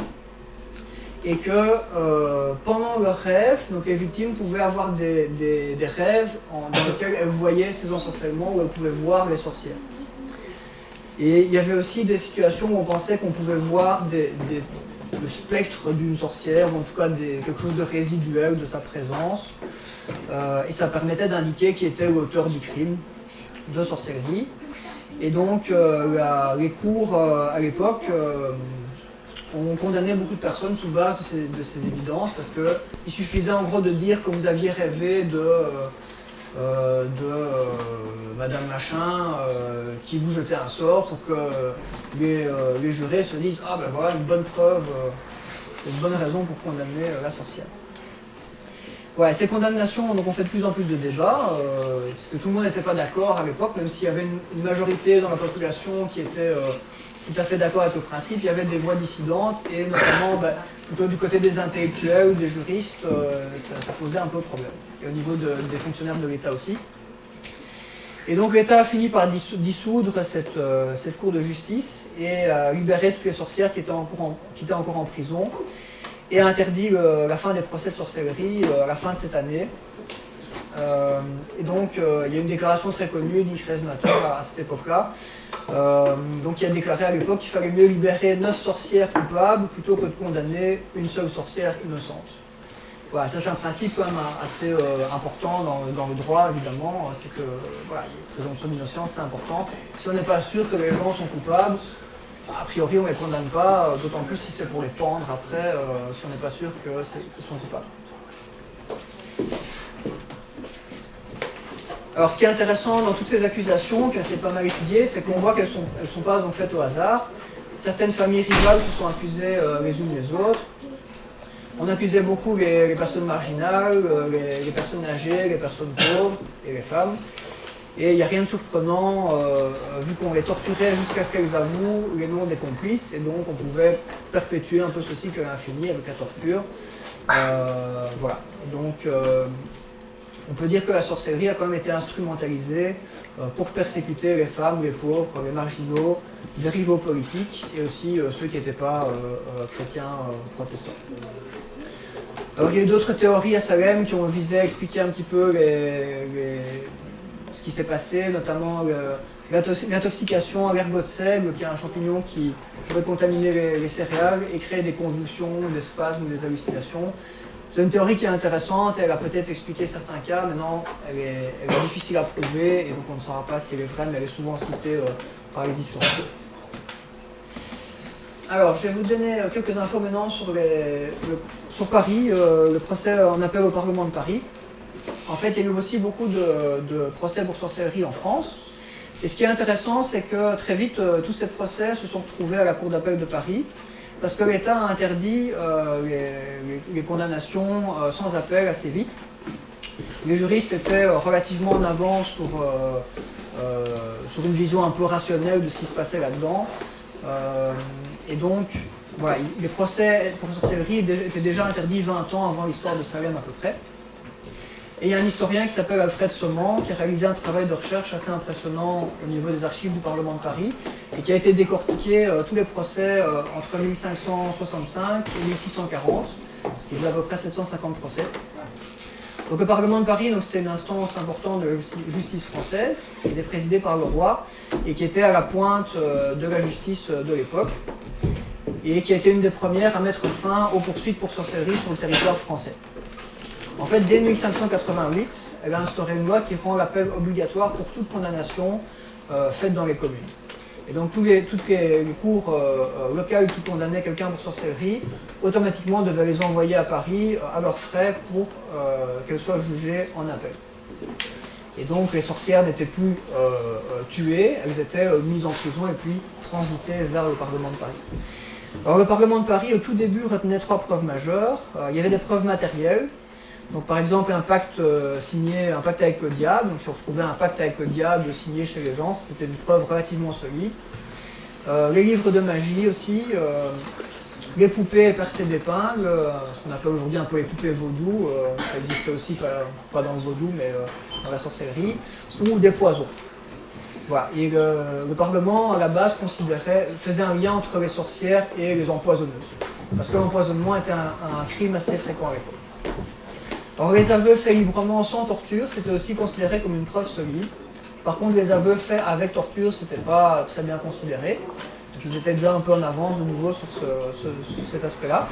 et que pendant leurs rêves, donc les victimes pouvaient avoir des rêves dans lesquels elles voyaient ces ensorcellements, où elles pouvaient voir les sorcières. Et il y avait aussi des situations où on pensait qu'on pouvait voir le spectre d'une sorcière, ou en tout cas quelque chose de résiduel de sa présence, et ça permettait d'indiquer qui était l'auteur du crime de sorcellerie. Et donc les cours à l'époque on condamnait beaucoup de personnes sous base de ces évidences, parce qu'il suffisait en gros de dire que vous aviez rêvé de Madame Machin qui vous jetait un sort, pour que les jurés se disent « Ah ben voilà une bonne preuve, c'est une bonne raison pour condamner la sorcière ». Ouais, ces condamnations donc, ont fait de plus en plus de débats, parce que tout le monde n'était pas d'accord à l'époque, même s'il y avait une majorité dans la population qui était tout à fait d'accord avec le principe, il y avait des voix dissidentes, et notamment plutôt du côté des intellectuels ou des juristes, ça posait un peu problème. Et au niveau des fonctionnaires de l'État aussi. Et donc l'État a fini par dissoudre cette cour de justice et a libéré toutes les sorcières qui étaient encore en prison, et a interdit la fin des procès de sorcellerie à la fin de cette année. Et donc il y a une déclaration très connue d'Incresmator à cette époque-là, donc il a déclaré à l'époque qu'il fallait mieux libérer 9 sorcières coupables plutôt que de condamner une seule sorcière innocente. Voilà, ça c'est un principe quand même assez important dans le droit, évidemment, c'est que voilà, la présomption d'innocence c'est important. Si on n'est pas sûr que les gens sont coupables, a priori on ne les condamne pas, d'autant plus si c'est pour les pendre après, si on n'est pas sûr qu'ils sont coupables. Alors ce qui est intéressant dans toutes ces accusations qui ont été pas mal étudiées, c'est qu'on voit qu'elles sont pas donc faites au hasard. Certaines familles rivales se sont accusées les unes les autres. On accusait beaucoup les personnes marginales, les personnes âgées, les personnes pauvres et les femmes. Et il n'y a rien de surprenant, vu qu'on les torturait jusqu'à ce qu'elles avouent les noms des complices, et donc on pouvait perpétuer un peu ce cycle à l'infini avec la torture. Voilà. Donc on peut dire que la sorcellerie a quand même été instrumentalisée pour persécuter les femmes, les pauvres, les marginaux, les rivaux politiques, et aussi ceux qui n'étaient pas chrétiens protestants. Alors il y a eu d'autres théories à Salem qui ont visé à expliquer un petit peu ce qui s'est passé, notamment l'intoxication à l'ergot de seigle, qui est un champignon qui pourrait contaminer les céréales et créer des convulsions, des spasmes ou des hallucinations. C'est une théorie qui est intéressante, elle a peut-être expliqué certains cas, maintenant elle est difficile à prouver, et donc on ne saura pas si elle est vraie, mais elle est souvent citée par les historiens. Alors, je vais vous donner quelques infos maintenant sur Paris, le procès en appel au Parlement de Paris. En fait, il y a eu aussi beaucoup de procès pour sorcellerie en France. Et ce qui est intéressant, c'est que très vite, tous ces procès se sont retrouvés à la Cour d'appel de Paris, parce que l'État a interdit les condamnations sans appel assez vite. Les juristes étaient relativement en avance sur une vision un peu rationnelle de ce qui se passait là-dedans. Et donc, voilà, les procès pour sorcellerie étaient déjà interdits 20 ans avant l'histoire de Salem à peu près. Et il y a un historien qui s'appelle Alfred Sommand qui a réalisé un travail de recherche assez impressionnant au niveau des archives du Parlement de Paris et qui a été décortiqué tous les procès entre 1565 et 1640, ce qui faisait à peu près 750 procès. Donc le Parlement de Paris, c'était une instance importante de la justice française, qui était présidée par le roi et qui était à la pointe de la justice de l'époque, et qui a été une des premières à mettre fin aux poursuites pour sorcellerie sur le territoire français. En fait, dès 1588, elle a instauré une loi qui rend l'appel obligatoire pour toute condamnation faite dans les communes. Et donc toutes les cours locales qui condamnaient quelqu'un pour sorcellerie, automatiquement devaient les envoyer à Paris à leurs frais pour qu'elles soient jugées en appel. Et donc les sorcières n'étaient plus tuées, elles étaient mises en prison et puis transitées vers le Parlement de Paris. Alors le Parlement de Paris, au tout début, retenait 3 preuves majeures. Il y avait des preuves matérielles. Donc par exemple un pacte signé, un pacte avec le diable, donc si on retrouvait un pacte avec le diable signé chez les gens, c'était une preuve relativement solide. Les livres de magie aussi, les poupées percées d'épingles, ce qu'on appelle aujourd'hui un peu les poupées vaudou, ça existait aussi, pas dans le vaudou, mais dans la sorcellerie, ou des poisons. Voilà. Et le Parlement, à la base, faisait un lien entre les sorcières et les empoisonneuses. Parce que l'empoisonnement était un crime assez fréquent à l'époque. Alors les aveux faits librement sans torture, c'était aussi considéré comme une preuve solide. Par contre, les aveux faits avec torture, c'était pas très bien considéré. Donc ils étaient déjà un peu en avance de nouveau sur cet aspect-là.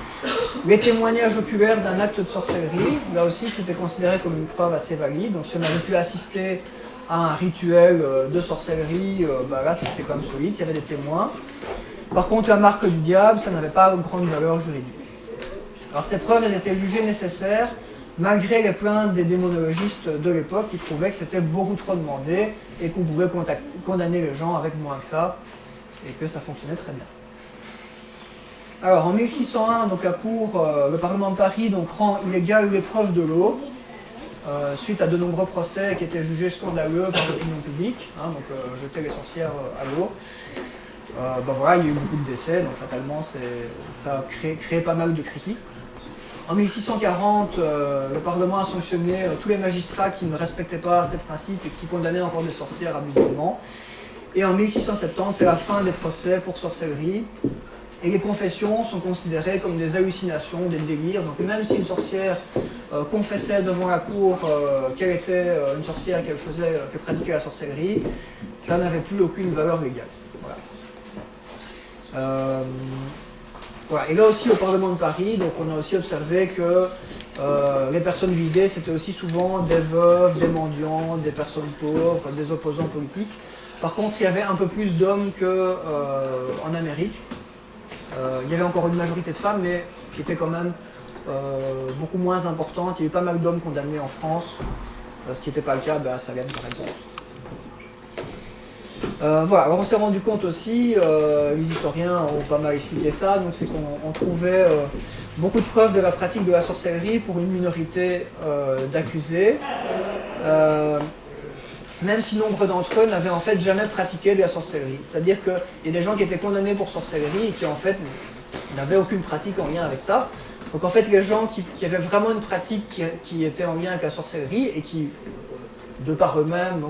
Les témoignages oculaires d'un acte de sorcellerie, là aussi, c'était considéré comme une preuve assez valide. Donc si on avait pu assister à un rituel de sorcellerie, là c'était quand même solide, s'il y avait des témoins. Par contre, la marque du diable, ça n'avait pas une grande valeur juridique. Alors ces preuves, elles étaient jugées nécessaires, malgré les plaintes des démonologistes de l'époque qui trouvaient que c'était beaucoup trop demandé et qu'on pouvait condamner les gens avec moins que ça, et que ça fonctionnait très bien. Alors en 1601, donc la Cour, le Parlement de Paris donc, rend illégale l'épreuve de l'eau, suite à de nombreux procès qui étaient jugés scandaleux par l'opinion publique, donc jeter les sorcières à l'eau. Voilà, il y a eu beaucoup de décès, donc fatalement ça a créé pas mal de critiques. En 1640, le Parlement a sanctionné tous les magistrats qui ne respectaient pas ces principes et qui condamnaient encore des sorcières abusivement. Et en 1670, c'est la fin des procès pour sorcellerie. Et les confessions sont considérées comme des hallucinations, des délires. Donc même si une sorcière confessait devant la cour qu'elle était une sorcière, qu'elle pratiquait la sorcellerie, ça n'avait plus aucune valeur légale. Voilà. Et là aussi au Parlement de Paris, donc on a aussi observé que les personnes visées, c'était aussi souvent des veuves, des mendiants, des personnes pauvres, des opposants politiques. Par contre, il y avait un peu plus d'hommes qu'en Amérique. Il y avait encore une majorité de femmes, mais qui était quand même beaucoup moins importante. Il y a eu pas mal d'hommes condamnés en France, ce qui n'était pas le cas à Salem par exemple. Voilà, alors on s'est rendu compte aussi, les historiens ont pas mal expliqué ça, donc c'est qu'on trouvait beaucoup de preuves de la pratique de la sorcellerie pour une minorité d'accusés, même si nombre d'entre eux n'avaient en fait jamais pratiqué de la sorcellerie. C'est-à-dire qu'il y a des gens qui étaient condamnés pour sorcellerie et qui en fait n'avaient aucune pratique en lien avec ça. Donc en fait les gens qui avaient vraiment une pratique qui était en lien avec la sorcellerie et qui de par eux-mêmes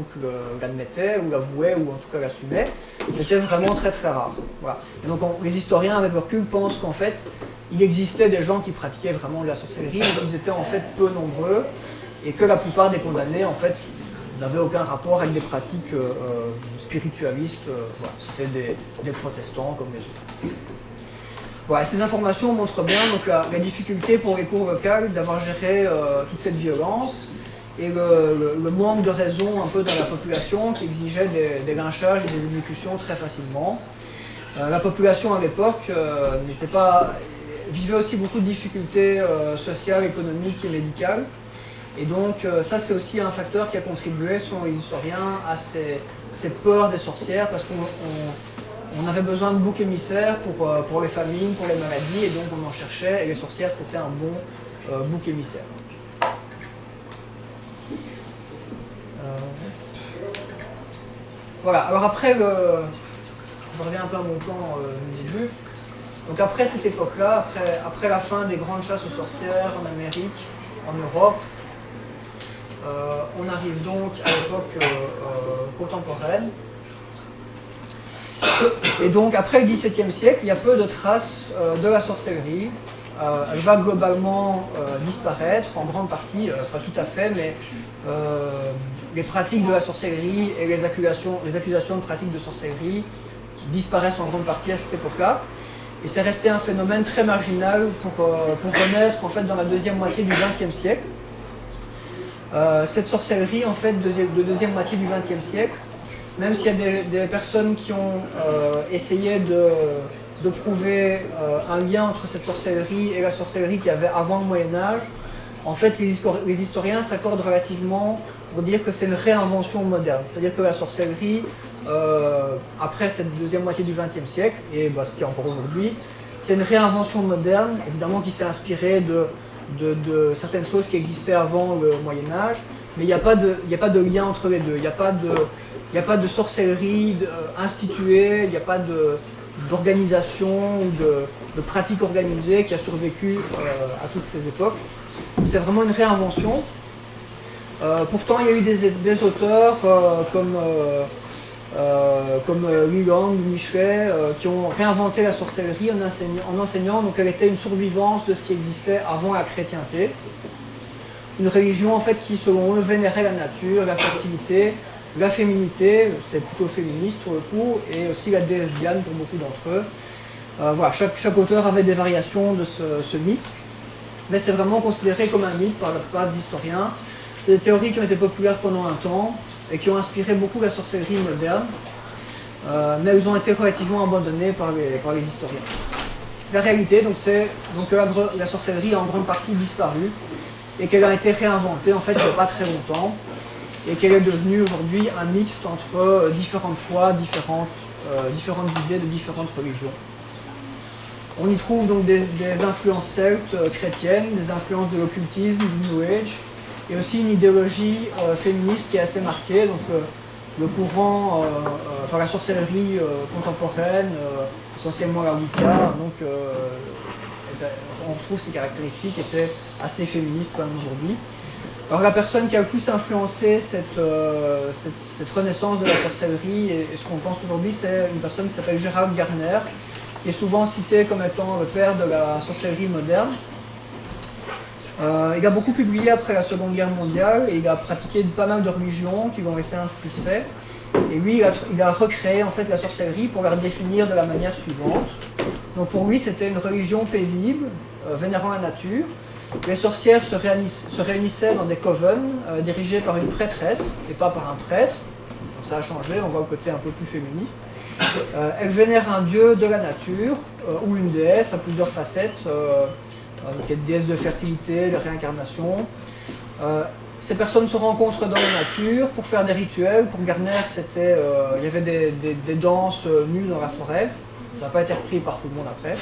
l'admettaient ou l'avouaient ou en tout cas l'assumaient, c'était vraiment très très rare. Voilà. Et donc les historiens avec le recul pensent qu'en fait il existait des gens qui pratiquaient vraiment de la sorcellerie, mais qu'ils étaient en fait peu nombreux et que la plupart des condamnés en fait n'avaient aucun rapport avec des pratiques spiritualistes. Voilà. C'était des protestants comme les autres. Voilà, ces informations montrent bien donc, la difficulté pour les cours locales d'avoir géré toute cette violence et le manque de raison un peu dans la population qui exigeait des lynchages et des exécutions très facilement. La population à l'époque vivait aussi beaucoup de difficultés sociales, économiques et médicales. Et donc ça c'est aussi un facteur qui a contribué, selon les historiens, à cette peur des sorcières parce qu'on avait besoin de boucs émissaires pour les famines, pour les maladies, et donc on en cherchait, et les sorcières c'était un bon bouc émissaire. Voilà, alors après, je reviens un peu à mon plan du début. Donc après cette époque-là, après la fin des grandes chasses aux sorcières en Amérique, en Europe, on arrive donc à l'époque contemporaine. Et donc après le XVIIe siècle, il y a peu de traces de la sorcellerie. Elle va globalement disparaître, en grande partie, pas tout à fait, mais les pratiques de la sorcellerie et les accusations de pratiques de sorcellerie disparaissent en grande partie à cette époque-là. Et c'est resté un phénomène très marginal pour renaître en fait, dans la deuxième moitié du XXe siècle. Cette sorcellerie en fait, de deuxième moitié du XXe siècle, même s'il y a des personnes qui ont essayé de prouver un lien entre cette sorcellerie et la sorcellerie qu'il y avait avant le Moyen-Âge, en fait les historiens s'accordent relativement pour dire que c'est une réinvention moderne. C'est-à-dire que la sorcellerie, après cette deuxième moitié du XXe siècle, et ce qu'il y a encore aujourd'hui, c'est une réinvention moderne, évidemment qui s'est inspirée de de certaines choses qui existaient avant le Moyen-Âge, mais il n'y a pas de lien entre les deux. Il n'y a pas de sorcellerie instituée, il n'y a pas d'organisation ou de pratique organisée qui a survécu à toutes ces époques. C'est vraiment une réinvention. Pourtant, il y a eu des auteurs comme Li Long ou Michelet qui ont réinventé la sorcellerie en enseignant donc, qu'elle était une survivance de ce qui existait avant la chrétienté. Une religion en fait qui, selon eux, vénérait la nature, la fertilité, la féminité, c'était plutôt féministe pour le coup, et aussi la déesse Diane pour beaucoup d'entre eux. Voilà, chaque auteur avait des variations de ce mythe, mais c'est vraiment considéré comme un mythe par la plupart des historiens. C'est des théories qui ont été populaires pendant un temps et qui ont inspiré beaucoup la sorcellerie moderne, mais elles ont été relativement abandonnées par les historiens. La réalité, c'est que la sorcellerie a en grande partie disparu et qu'elle a été réinventée en fait il n'y a pas très longtemps et qu'elle est devenue aujourd'hui un mixte entre différentes foi, différentes idées de différentes religions. On y trouve donc des influences celtes, chrétiennes, des influences de l'occultisme, du New Age, et aussi une idéologie féministe qui est assez marquée, donc le courant, la sorcellerie contemporaine, essentiellement la Wicca, donc on retrouve ces caractéristiques et c'est assez féministe quand même aujourd'hui. Alors la personne qui a le plus influencé cette renaissance de la sorcellerie et ce qu'on pense aujourd'hui, c'est une personne qui s'appelle Gerald Gardner, qui est souvent cité comme étant le père de la sorcellerie moderne. Il a beaucoup publié après la Seconde Guerre mondiale et il a pratiqué pas mal de religions qui l'ont laissé insatisfait. Et lui, il a recréé en fait la sorcellerie pour la définir de la manière suivante. Donc pour lui, c'était une religion paisible, vénérant la nature. Les sorcières se réunissaient dans des covens dirigés par une prêtresse et pas par un prêtre. Donc ça a changé, on voit le côté un peu plus féministe. Elles vénèrent un dieu de la nature ou une déesse à plusieurs facettes. Donc il y a une déesse de fertilité, de réincarnation. Ces personnes se rencontrent dans la nature pour faire des rituels. Pour Gardner, il y avait des danses nues dans la forêt. Ça n'a pas été repris par tout le monde après.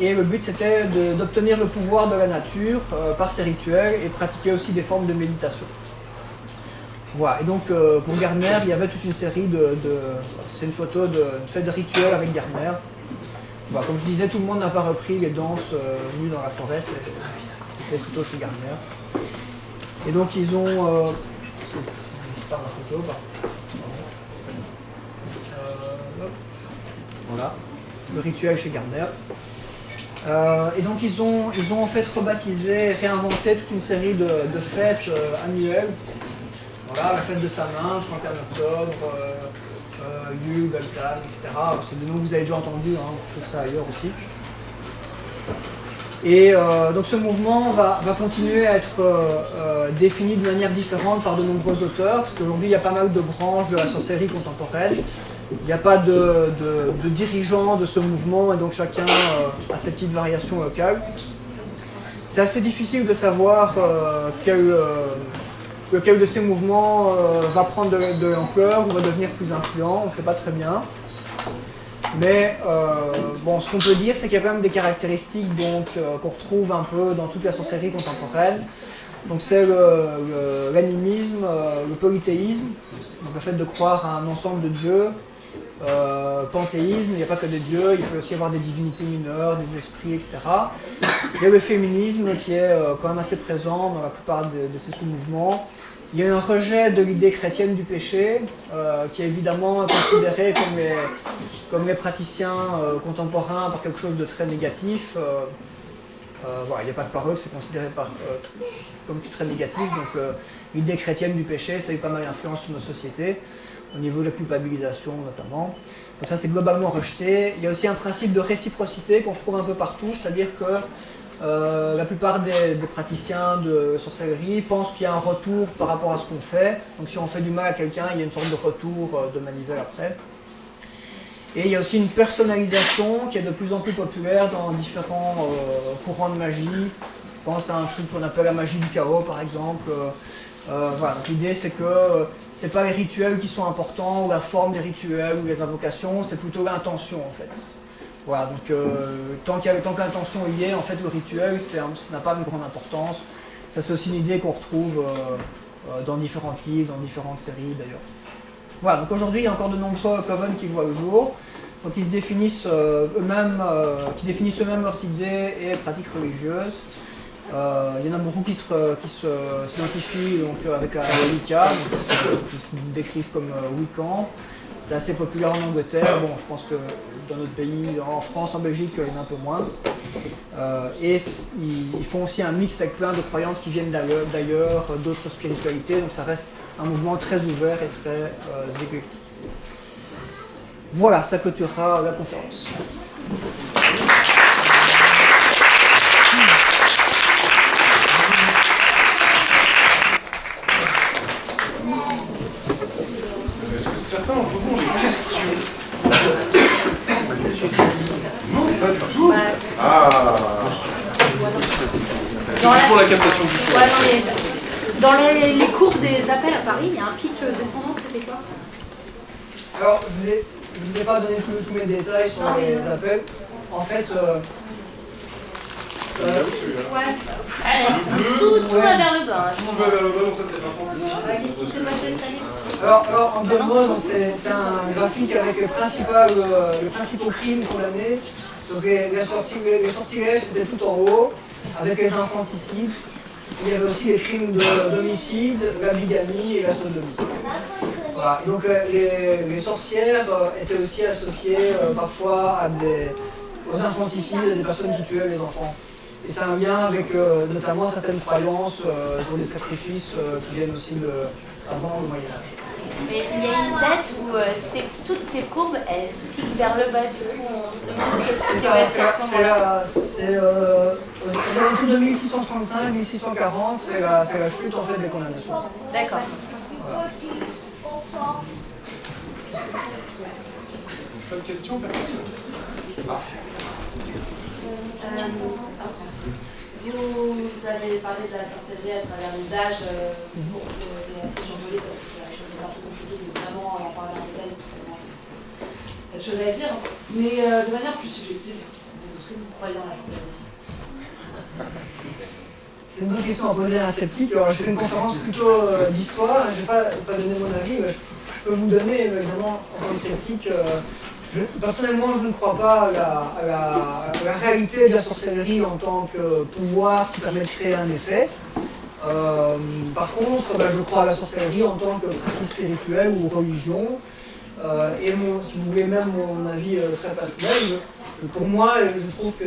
Et le but c'était d'obtenir le pouvoir de la nature par ces rituels et pratiquer aussi des formes de méditation. Voilà, et donc pour Gardner, il y avait toute une série c'est une photo de rituels avec Gardner. Bah, comme je disais, tout le monde n'a pas repris les danses nues dans la forêt, c'était plutôt chez Gardner. Et donc ils ont... par la photo, voilà, le rituel chez Gardner. Et donc ils ont en fait rebaptisé, réinventé toute une série de fêtes annuelles. Voilà, la fête de Samin, 31 octobre, Yule, Beltane, etc. C'est des noms que vous avez déjà entendus, hein, on trouve ça ailleurs aussi. Et donc ce mouvement va continuer à être défini de manière différente par de nombreux auteurs, parce qu'aujourd'hui il y a pas mal de branches de la sorcellerie contemporaine. Il n'y a pas de dirigeants de ce mouvement, et donc chacun a ses petites variations locales. C'est assez difficile de savoir lequel de ces mouvements va prendre de l'ampleur ou va devenir plus influent, on ne sait pas très bien. Mais ce qu'on peut dire, c'est qu'il y a quand même des caractéristiques qu'on retrouve un peu dans toute la sorcellerie contemporaine. Donc c'est l'animisme, le polythéisme, donc le fait de croire à un ensemble de dieux, panthéisme, il n'y a pas que des dieux, il peut aussi y avoir des divinités mineures, des esprits, etc. Il y a le féminisme qui est quand même assez présent dans la plupart de ces sous-mouvements. Il y a un rejet de l'idée chrétienne du péché, qui est évidemment considéré comme les praticiens contemporains par quelque chose de très négatif. Voilà, il n'y a pas de parole, c'est considéré comme très négatif. Donc l'idée chrétienne du péché, ça a eu pas mal d'influence sur nos sociétés, au niveau de la culpabilisation notamment. Donc ça c'est globalement rejeté. Il y a aussi un principe de réciprocité qu'on retrouve un peu partout, c'est-à-dire que la plupart des praticiens de sorcellerie pensent qu'il y a un retour par rapport à ce qu'on fait. Donc si on fait du mal à quelqu'un, il y a une sorte de retour de manivelle après. Et il y a aussi une personnalisation qui est de plus en plus populaire dans différents courants de magie. Je pense à un truc qu'on appelle la magie du chaos par exemple. Voilà, donc l'idée c'est que c'est pas les rituels qui sont importants ou la forme des rituels ou les invocations, c'est plutôt l'intention en fait. Voilà, donc tant que l'intention y est, en fait, le rituel, ça n'a pas une grande importance. Ça, c'est aussi une idée qu'on retrouve dans différents livres, dans différentes séries d'ailleurs. Voilà, donc aujourd'hui, il y a encore de nombreux coven qui voient le jour. Donc ils se définissent eux-mêmes, leurs idées et pratiques religieuses. Il y en a beaucoup qui s'identifient avec la Wicca, qui se décrivent comme Wiccans. C'est assez populaire en Angleterre. Bon, je pense que dans notre pays, en France, en Belgique, il y en a un peu moins. Et ils font aussi un mix avec plein de croyances qui viennent d'ailleurs, d'autres spiritualités. Donc ça reste un mouvement très ouvert et très éclectique. Voilà, ça clôturera la conférence. Est-ce que certains d'entre vous ont des questions? Non, pas du tout. Ah. C'est juste pour la captation du son. Dans les cours des appels à Paris, il y a un pic descendant, c'était quoi? Alors, je ne vous ai pas donné tous mes détails sur les appels. En fait, Tout va vers le bas. Tout va vers le bas, donc ça c'est l'infanticide. Qu'est-ce qui s'est passé cette année? alors en deux mots, c'est un graphique avec les principaux crimes condamnés. Donc les sortilèges, c'était tout en haut, avec les infanticides. Il y avait aussi les crimes d'homicide, la bigamie et la sodomie. Voilà. Donc les sorcières étaient aussi associées parfois aux infanticides et des personnes qui tuaient les enfants. Et c'est un lien avec notamment certaines croyances pour des sacrifices qui viennent aussi avant le Moyen-Âge. Mais il y a une date où toutes ces courbes, elles piquent vers le bas. Du coup, on se demande qu'est-ce qui s'est passé à ce moment-là. C'est aux alentours de 1635, 1640, c'est la chute en fait des condamnations. D'accord. Voilà. Pas de questions, personne? Vous avez parlé de la sorcellerie à travers les âges, est assez survolé parce que c'est un peu compliqué de vraiment en parler en détail. Il y a de choses à dire, mais de manière plus subjective, est-ce que vous croyez dans la sorcellerie? C'est une bonne question à poser à un sceptique. Alors, je fais une conférence plutôt d'histoire, je ne vais pas donner mon avis, mais je peux vous donner, évidemment, en tant que sceptique, personnellement, je ne crois pas à la réalité de la sorcellerie en tant que pouvoir qui permet de créer un effet. Par contre, je crois à la sorcellerie en tant que pratique spirituelle ou religion. Et si vous voulez même mon avis très personnel, pour moi, je trouve que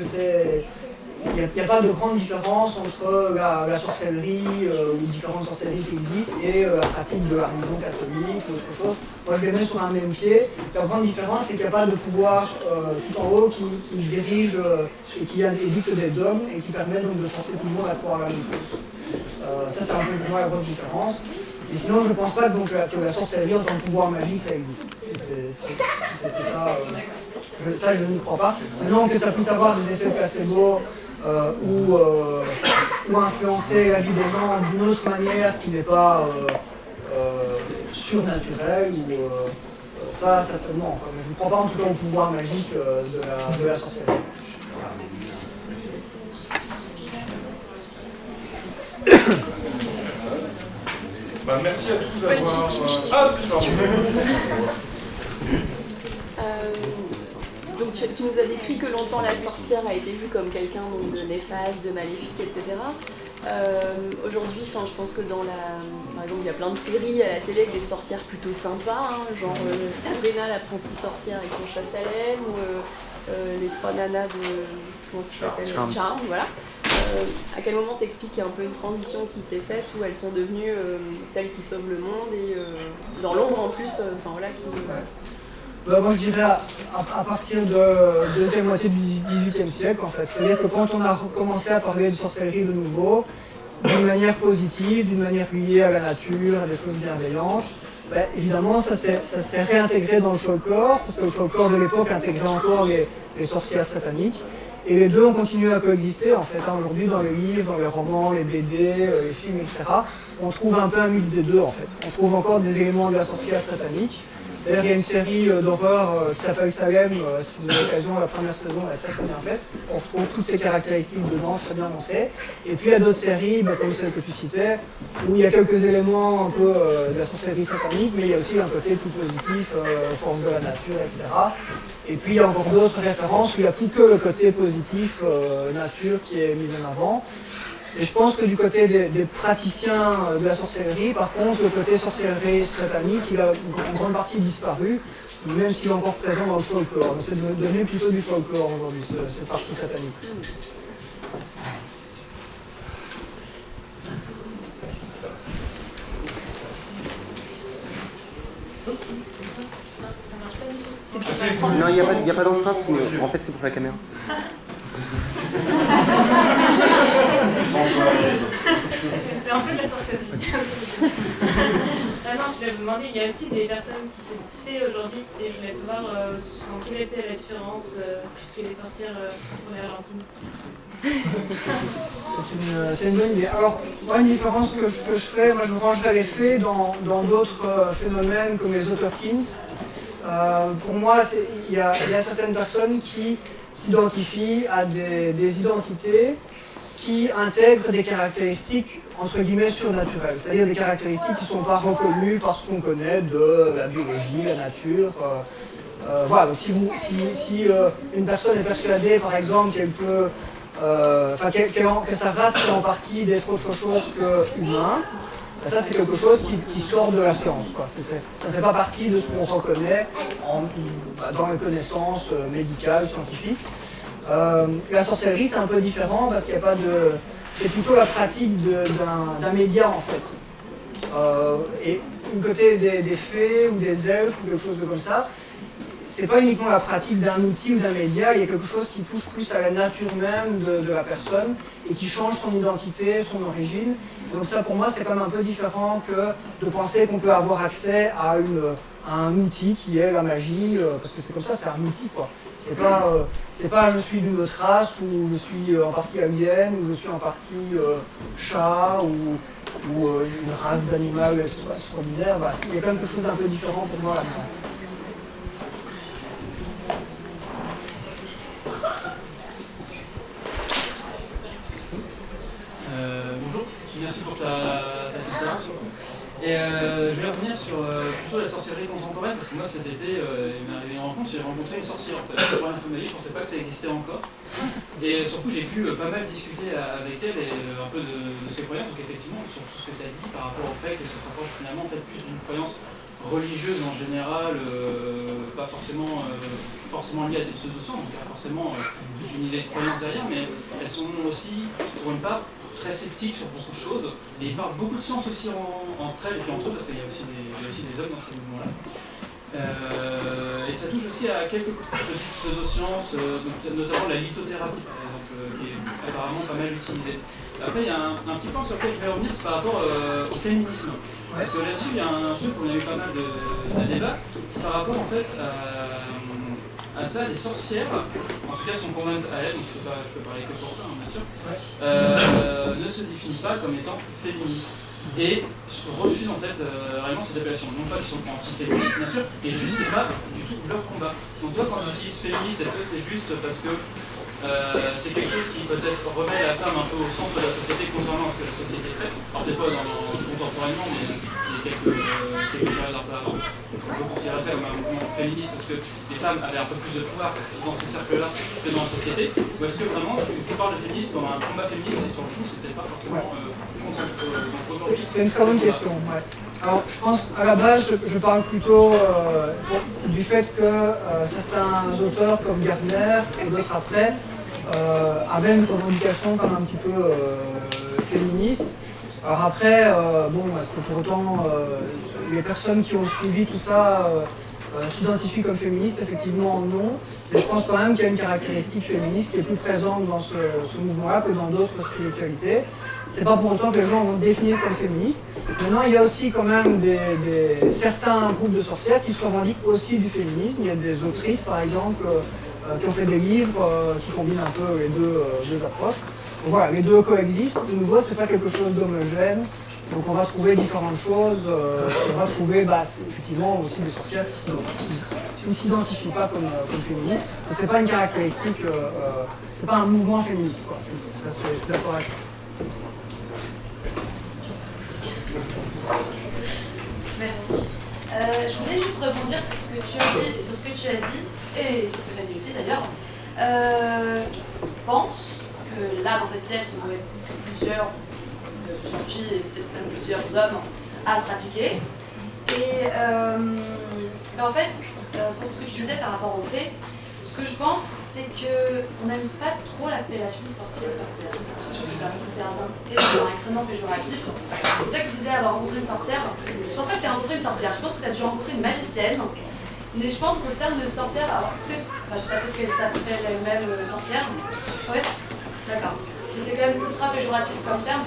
il n'y a pas de grande différence entre la sorcellerie ou différentes sorcelleries qui existent et la pratique de la religion catholique ou autre chose. Moi je les mets sur un même pied. La grande différence c'est qu'il n'y a pas de pouvoir tout en haut qui dirige et qui édicte des dogmes et qui permet donc de forcer tout le monde à croire la même chose. Ça c'est un peu pour moi la grande différence. Et sinon je ne pense pas donc, que la sorcellerie en tant que pouvoir magique ça existe. Ça je n'y crois pas. Sinon que ça puisse avoir des effets placebo ou influencer la vie des gens d'une autre manière qui n'est pas surnaturelle, ça certainement. Mais je ne crois pas en tout cas au pouvoir magique de la sorcellerie. Merci à tous d'avoir... Ah, c'est ça. Donc tu nous as décrit que longtemps la sorcière a été vue comme quelqu'un de néfaste, de maléfique, etc. Aujourd'hui, je pense que par exemple, il y a plein de séries à la télé avec des sorcières plutôt sympas, genre Sabrina l'apprentie sorcière avec son chasse-à-laine, ou les trois nanas de... Comment ça s'appelle? Charm, voilà. À quel moment t'expliques qu'il y a un peu une transition qui s'est faite où elles sont devenues celles qui sauvent le monde et dans l'ombre en plus, Moi je dirais à partir de la deuxième moitié du XVIIIe siècle en fait. C'est-à-dire que quand on a commencé à parler de sorcellerie de nouveau, d'une manière positive, d'une manière liée à la nature, à des choses bienveillantes, évidemment ça s'est réintégré dans le folklore, parce que le folklore de l'époque intégrait encore les sorcières sataniques. Et les deux ont continué à coexister en fait. Aujourd'hui dans les livres, dans les romans, les BD, les films, etc. On trouve un peu un mix des deux en fait. On trouve encore des éléments de la sorcière satanique. D'ailleurs, il y a une série d'horreur qui s'appelle Salem, si vous avez l'occasion, la première saison elle est très bien faite. On retrouve toutes ces caractéristiques dedans, très bien montrées. Et puis il y a d'autres séries, comme celle que tu citais, où il y a quelques éléments un peu de la sorcellerie satanique, mais il y a aussi un côté plus positif, force de la nature, etc. Et puis il y a encore d'autres références où il n'y a plus que le côté positif, nature, qui est mis en avant. Et je pense que du côté des praticiens de la sorcellerie, par contre, le côté sorcellerie satanique, il a en grande partie disparu, même s'il est encore présent dans le folklore. C'est devenu plutôt du folklore aujourd'hui, cette partie satanique. Non, il n'y a pas d'enceinte, mais en fait c'est pour la caméra. C'est un peu de la sorcellerie. Ah non, je voulais vous demander, il y a aussi des personnes qui se fait aujourd'hui, et je voulais savoir quelle était la différence, puisque les sorcières font des ralentis. C'est une bonne idée. Alors, moi, une différence que je fais, moi je rangerais les faits dans d'autres phénomènes comme les Otterkins. Pour moi, il y a certaines personnes qui s'identifient à des identités qui intègrent des caractéristiques entre guillemets surnaturelles, c'est-à-dire des caractéristiques qui ne sont pas reconnues par ce qu'on connaît de la biologie, la nature. Voilà, donc si une personne est persuadée, par exemple, qu'elle peut, que sa race est en partie d'être autre chose qu'humain, ça c'est quelque chose qui sort de la science, quoi. Ça ne fait pas partie de ce qu'on reconnaît dans les connaissances médicales, scientifiques. La sorcellerie c'est un peu différent parce qu'il n'y a pas de... C'est plutôt la pratique d'un média en fait. Et du côté des fées ou des elfes ou quelque chose de comme ça, c'est pas uniquement la pratique d'un outil ou d'un média, il y a quelque chose qui touche plus à la nature même de la personne et qui change son identité, son origine. Donc ça pour moi c'est quand même un peu différent que de penser qu'on peut avoir accès à un outil qui est la magie, parce que c'est comme ça, c'est un outil quoi. C'est pas je suis d'une autre race ou je suis en partie alien ou je suis en partie chat ou une race d'animal extraordinaire. Bah, il y a quand même quelque chose d'un peu différent pour moi là-dedans. Bonjour, merci pour ta conférence. Et je vais revenir sur plutôt la sorcellerie contemporaine, parce que moi cet été, il m'est arrivé une rencontre, j'ai rencontré une sorcière en fait. La première fois de ma vie, je ne pensais pas que ça existait encore. Et surtout, j'ai pu pas mal discuter avec elle et un peu de ses croyances, donc effectivement, sur tout ce que tu as dit par rapport au fait que ça se rapproche finalement en fait, plus d'une croyance religieuse en général, pas forcément liée à des pseudo-sciences, donc il y a forcément toute une idée de croyance derrière, mais elles sont aussi, pour une part, très sceptiques sur beaucoup de choses, et ils parlent beaucoup de sciences aussi entre elles et puis entre eux, parce qu'il y a aussi des hommes dans ces mouvements-là. Et ça touche aussi à quelques petites pseudo-sciences, notamment la lithothérapie par exemple, qui est apparemment pas mal utilisée. Après, il y a un petit point sur lequel je vais revenir, c'est par rapport au féminisme. Parce que là-dessus, il y a un truc où on a eu pas mal de débats, c'est par rapport en fait à ça, les sorcières, en tout cas son convent à elle, donc je peux parler que pour ça, bien sûr, ne se définissent pas comme étant féministes. Et refusent en fait réellement cette appellation. Non pas qu'ils sont anti-féministes, bien sûr, et juste c'est pas du tout leur combat. Donc toi, quand tu utilises féministe, est-ce que c'est juste parce que c'est quelque chose qui peut-être remet la femme un peu au centre de la société, contrairement à ce que la société fait. Alors peut-être pas contemporainement, mais il y a quelques périodes un peu avant. On peut considérer ça comme un mouvement féministe parce que les femmes avaient un peu plus de pouvoir dans ces cercles-là que dans la société. Ou est-ce que vraiment tu parles de féminisme comme un combat féministe et sur le coup c'était pas forcément aujourd'hui? C'est une très bonne question. Ouais. Alors je pense à la base je parle plutôt du fait que certains auteurs comme Gardner et d'autres après avaient une revendication comme un petit peu féministe. Alors après, est-ce que pour autant les personnes qui ont suivi tout ça s'identifient comme féministes? Effectivement non, mais je pense quand même qu'il y a une caractéristique féministe qui est plus présente dans ce mouvement-là que dans d'autres spiritualités. C'est pas pour autant que les gens vont se définir comme féministes. Maintenant, il y a aussi quand même certains groupes de sorcières qui se revendiquent aussi du féminisme. Il y a des autrices par exemple qui ont fait des livres qui combinent un peu les deux approches. Donc, voilà, les deux coexistent. De nouveau, c'est pas quelque chose d'homogène. Donc on va trouver différentes choses, on va trouver effectivement aussi des sorcières qui ne s'identifient pas comme féministes. Ce n'est pas une caractéristique, c'est pas un mouvement féministe, quoi. Je suis d'accord avec ça. Merci. Je voulais juste rebondir sur ce que tu as dit, et sur ce que tu as dit aussi d'ailleurs. Je pense que là, dans cette pièce, on doit être plusieurs filles et peut-être même plusieurs hommes à pratiquer. Et en fait, pour ce que tu disais par rapport aux faits, ce que je pense, c'est qu'on n'aime pas trop l'appellation sorcière-sorcière. Surtout ça, parce que c'est un terme extrêmement péjoratif. Toi qui disais avoir rencontré une sorcière, je pense pas que tu as rencontré une sorcière, je pense que tu as dû rencontrer une magicienne. Mais je pense que le terme de sorcière, alors peut-être, je sais pas, peut-être que ça fait elle-même sorcière. Ouais, d'accord. Parce que c'est quand même ultra péjoratif comme terme.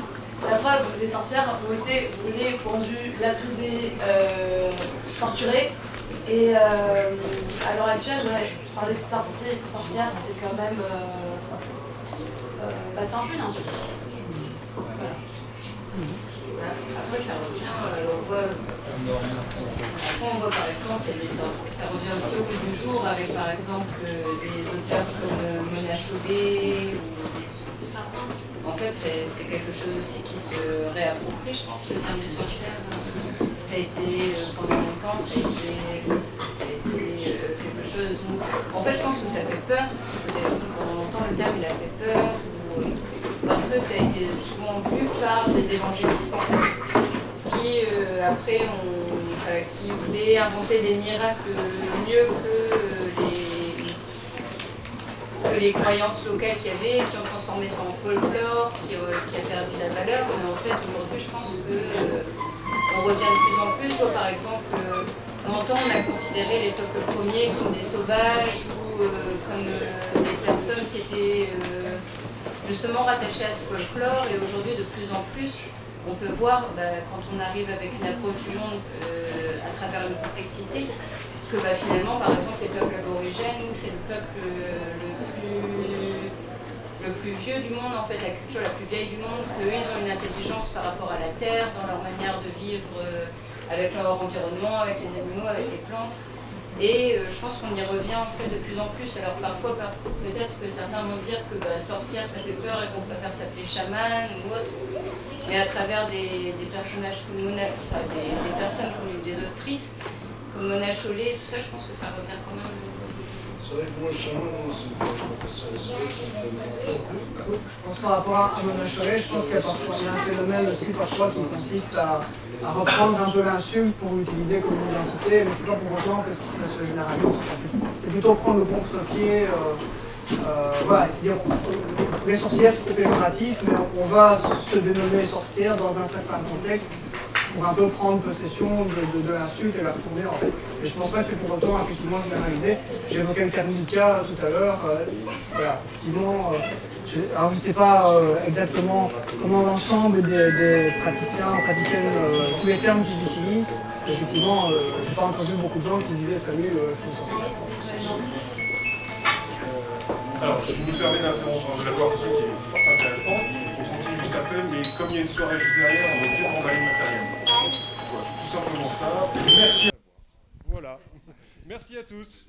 La preuve, les sorcières ont été brûlées, pendues, lapidées, torturées. Et à l'heure actuelle, parler de sorcière, c'est quand même. C'est un peu une insulte. Voilà. Après, ça revient, on voit par exemple, ça revient aussi au bout du jour avec par exemple des auteurs comme Mona Chollet. En fait, c'est quelque chose aussi qui se réapproprie, je pense, le terme de sorcière. Ça a été, pendant longtemps, ça a été quelque chose où... En fait, je pense que ça fait peur. Pendant longtemps, le terme, il a fait peur. Parce que ça a été souvent vu par des évangélistes, en fait, qui, après, qui voulaient inventer des miracles mieux que les croyances locales qu'il y avait, qui ont transformé ça en folklore, qui a perdu la valeur. Mais en fait, aujourd'hui, je pense qu'on revient de plus en plus. Par exemple, longtemps, on a considéré les peuples premiers comme des sauvages ou comme des personnes qui étaient justement rattachées à ce folklore. Et aujourd'hui, de plus en plus, on peut voir, quand on arrive avec une approche du monde à travers une complexité, que finalement, par exemple, les peuples aborigènes, c'est le peuple le plus vieux du monde, en fait, la culture la plus vieille du monde, qu'eux, ils ont une intelligence par rapport à la terre, dans leur manière de vivre avec leur environnement, avec les animaux, avec les plantes. Et je pense qu'on y revient en fait de plus en plus. Alors parfois, peut-être que certains vont dire que sorcière, ça fait peur et qu'on préfère s'appeler chaman ou autre. Mais à travers des personnages comme des personnes comme des autrices, comme Mona Chollet, tout ça, je pense que ça revient quand même beaucoup toujours. C'est vrai que moi, chaman, c'est une profession de Je pense par rapport à Mona Chollet, je pense qu'il y a un phénomène aussi parfois qui consiste à reprendre un peu l'insulte pour l'utiliser comme une identité, mais c'est pas pour autant que ça se généralise. C'est plutôt prendre le contre-pied. Voilà, c'est-à-dire les sorcières c'est péjoratif, mais on va se dénommer sorcière dans un certain contexte pour un peu prendre possession de l'insulte et la retourner en fait. Mais je pense pas que c'est pour autant effectivement généralisé. J'évoquais le terme Nika tout à l'heure. Voilà, effectivement, alors je ne sais pas exactement comment l'ensemble des praticiens, praticiennes, tous les termes qu'ils utilisent. Effectivement, je n'ai pas entendu beaucoup de gens qui disaient salut, je suis sorcière. Alors, je me permets d'interrompre la conversation qui est fort intéressante. On continue juste après, mais comme il y a une soirée juste derrière, on est obligé de remballer le matériel. Voilà, tout simplement ça. Merci à vous. Voilà. Merci à tous.